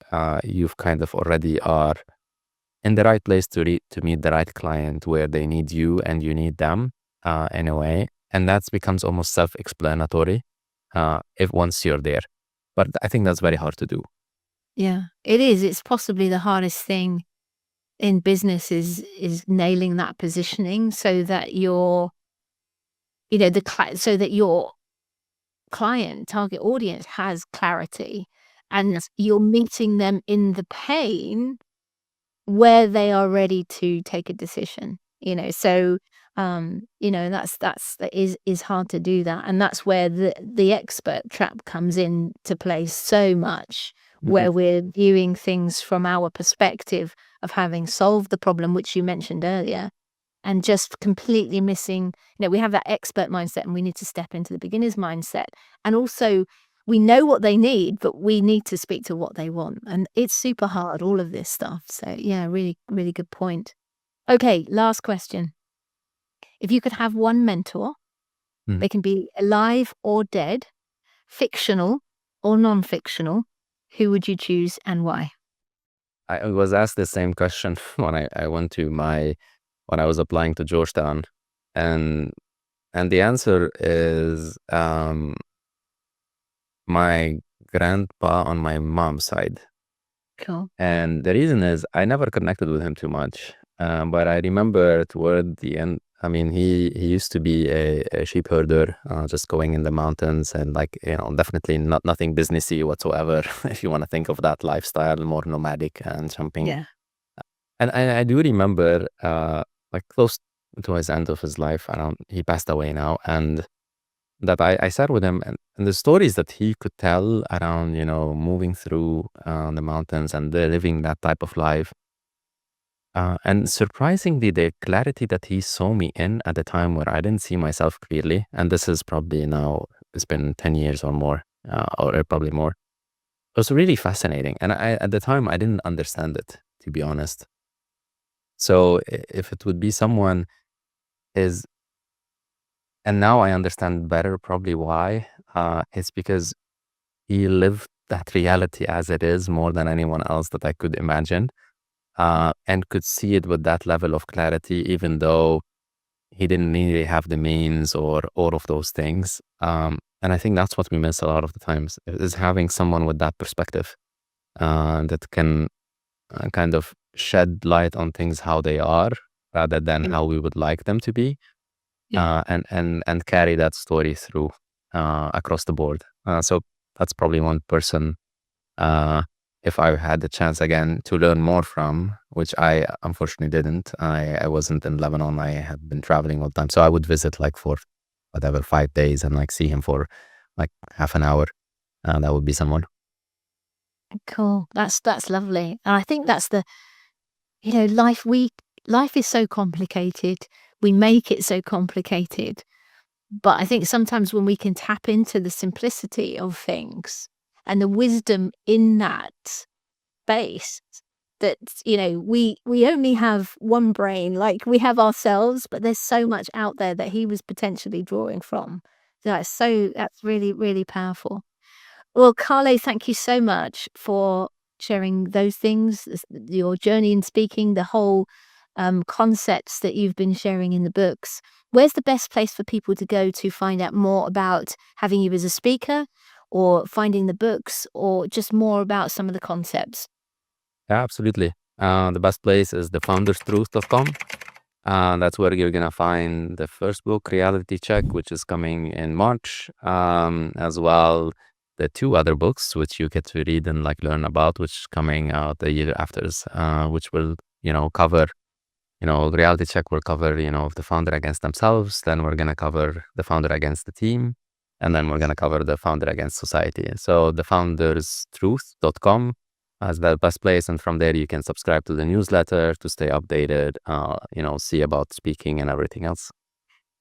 you've kind of already are in the right place to meet the right client where they need you and you need them in a way. And that becomes almost self-explanatory if once you're there. But I think that's very hard to do. Yeah, it is. It's possibly the hardest thing in business is nailing that positioning so that your, so that your client, target audience has clarity and you're meeting them in the pain where they are ready to take a decision, so that is hard to do that, and that's where the expert trap comes into play so much, where we're viewing things from our perspective of having solved the problem, which you mentioned earlier, and just completely missing, we have that expert mindset and we need to step into the beginner's mindset. And also we know what they need, but we need to speak to what they want. And it's super hard, all of this stuff. So yeah, really, really good point. Okay, last question. If you could have one mentor, they can be alive or dead, fictional or non-fictional, who would you choose and why? I was asked the same question when I went to when I was applying to Georgetown, and the answer is my grandpa on my mom's side. Cool. And the reason is I never connected with him too much. But I remember toward the end, I mean, he used to be a sheep herder, just going in the mountains and definitely nothing businessy whatsoever, if you want to think of that lifestyle, more nomadic and jumping. Yeah. And I do remember, close to his end of his life, he passed away now, and that I sat with him, and the stories that he could tell around, moving through the mountains and living that type of life. And surprisingly, the clarity that he saw me in at the time where I didn't see myself clearly, and this is probably now, it's been 10 years or more, or probably more. It was really fascinating. And at the time, I didn't understand it, to be honest. So if it would be someone is, and now I understand better probably why, it's because he lived that reality as it is more than anyone else that I could imagine, and could see it with that level of clarity, even though he didn't really have the means or all of those things. And I think that's what we miss a lot of the times, is having someone with that perspective that can kind of shed light on things how they are rather than how we would like them to be, and carry that story through across the board. So that's probably one person, if I had the chance again to learn more from, which I unfortunately didn't. I wasn't in Lebanon. I had been traveling all the time. So I would visit for whatever, 5 days and see him for half an hour. That would be someone. Cool. That's lovely. And I think that's the, life is so complicated. We make it so complicated. But I think sometimes when we can tap into the simplicity of things and the wisdom in that space, that, we only have one brain, we have ourselves, but there's so much out there that he was potentially drawing from. That's really, really powerful. Well, Carlo, thank you so much for sharing those things, your journey in speaking, the whole concepts that you've been sharing in the books. Where's the best place for people to go to find out more about having you as a speaker, or finding the books, or just more about some of the concepts? Yeah, absolutely. The best place is thefounderstruth.com. That's where you're going to find the first book, Reality Check, which is coming in March, as well the 2 other books, which you get to read and learn about, which is coming out the year after, which will, cover, Reality Check will cover, the founder against themselves. Then we're going to cover the founder against the team. And then we're going to cover the founder against society. So thefounderstruth.com as the best place. And from there, you can subscribe to the newsletter to stay updated, see about speaking and everything else.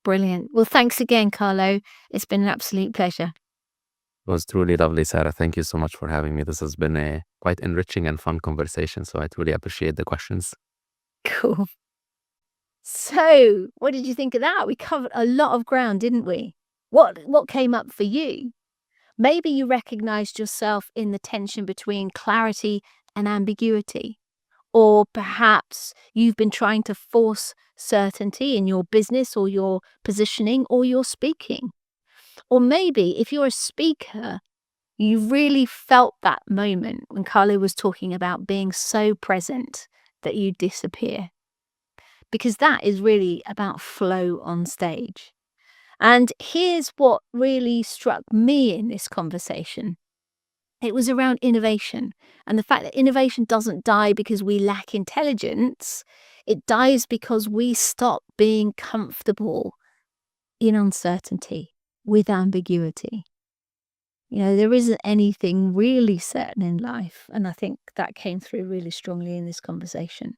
Brilliant. Well, thanks again, Carlo. It's been an absolute pleasure. It was truly lovely, Sarah. Thank you so much for having me. This has been a quite enriching and fun conversation, so I truly appreciate the questions. Cool. So, what did you think of that? We covered a lot of ground, didn't we? What came up for you? Maybe you recognized yourself in the tension between clarity and ambiguity. Or perhaps you've been trying to force certainty in your business or your positioning or your speaking. Or maybe if you're a speaker, you really felt that moment when Carlo was talking about being so present that you disappear. Because that is really about flow on stage. And here's what really struck me in this conversation. It was around innovation and the fact that innovation doesn't die because we lack intelligence. It dies because we stop being comfortable in uncertainty with ambiguity. There isn't anything really certain in life. And I think that came through really strongly in this conversation.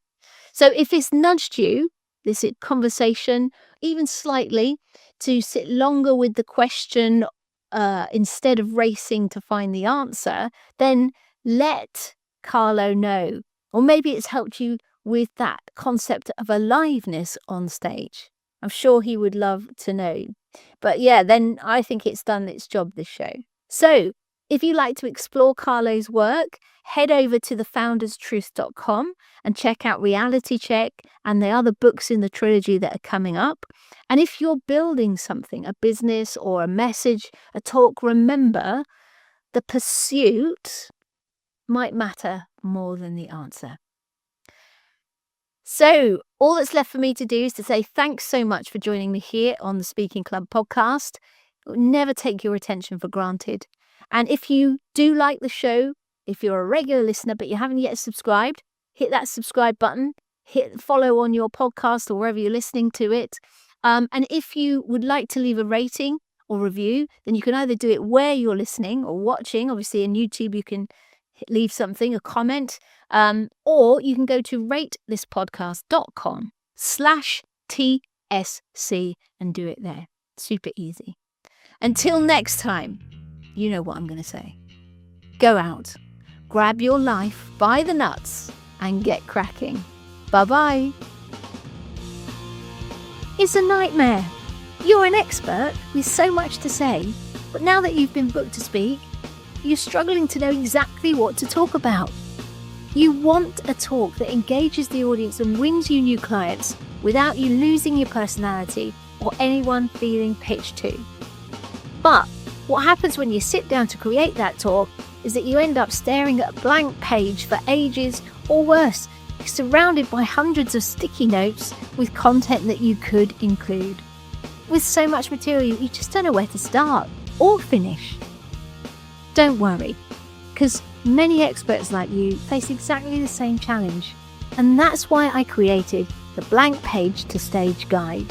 So if it's nudged you, this conversation, even slightly, to sit longer with the question instead of racing to find the answer, then let Carlo know. Or maybe it's helped you with that concept of aliveness on stage. I'm sure he would love to know. But yeah, then I think it's done its job, this show. So if you like to explore Carlo's work, head over to thefounderstruth.com and check out Reality Check and the other books in the trilogy that are coming up. And if you're building something, a business or a message, a talk, remember the pursuit might matter more than the answer. So all that's left for me to do is to say thanks so much for joining me here on the Speaking Club podcast. Never take your attention for granted. And if you do like the show, if you're a regular listener but you haven't yet subscribed, hit that subscribe button, hit follow on your podcast or wherever you're listening to it. And if you would like to leave a rating or review, then you can either do it where you're listening or watching. Obviously, in YouTube, you can leave something, a comment, or you can go to ratethispodcast.com/TSC and do it there. Super easy. Until next time, you know what I'm going to say. Go out, grab your life by the nuts and get cracking. Bye-bye. It's a nightmare. You're an expert with so much to say, but now that you've been booked to speak, you're struggling to know exactly what to talk about. You want a talk that engages the audience and wins you new clients without you losing your personality or anyone feeling pitched to. But what happens when you sit down to create that talk is that you end up staring at a blank page for ages, or worse, surrounded by hundreds of sticky notes with content that you could include. With so much material, you just don't know where to start or finish. Don't worry, because many experts like you face exactly the same challenge. And that's why I created the Blank Page to Stage Guide.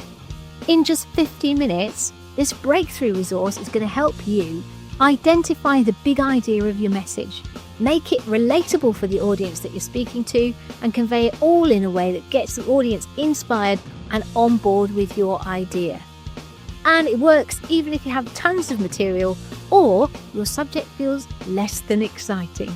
In just 50 minutes, this breakthrough resource is going to help you identify the big idea of your message, make it relatable for the audience that you're speaking to, and convey it all in a way that gets the audience inspired and on board with your idea. And it works even if you have tons of material or your subject feels less than exciting.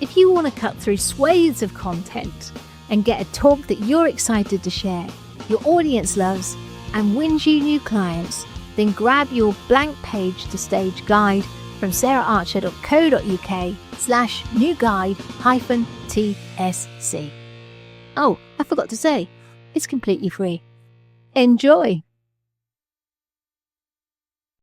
If you want to cut through swathes of content and get a talk that you're excited to share, your audience loves, and wins you new clients, then grab your Blank Page to Stage guide from saraharcher.co.uk/new-guide-TSC. Oh, I forgot to say, it's completely free. Enjoy!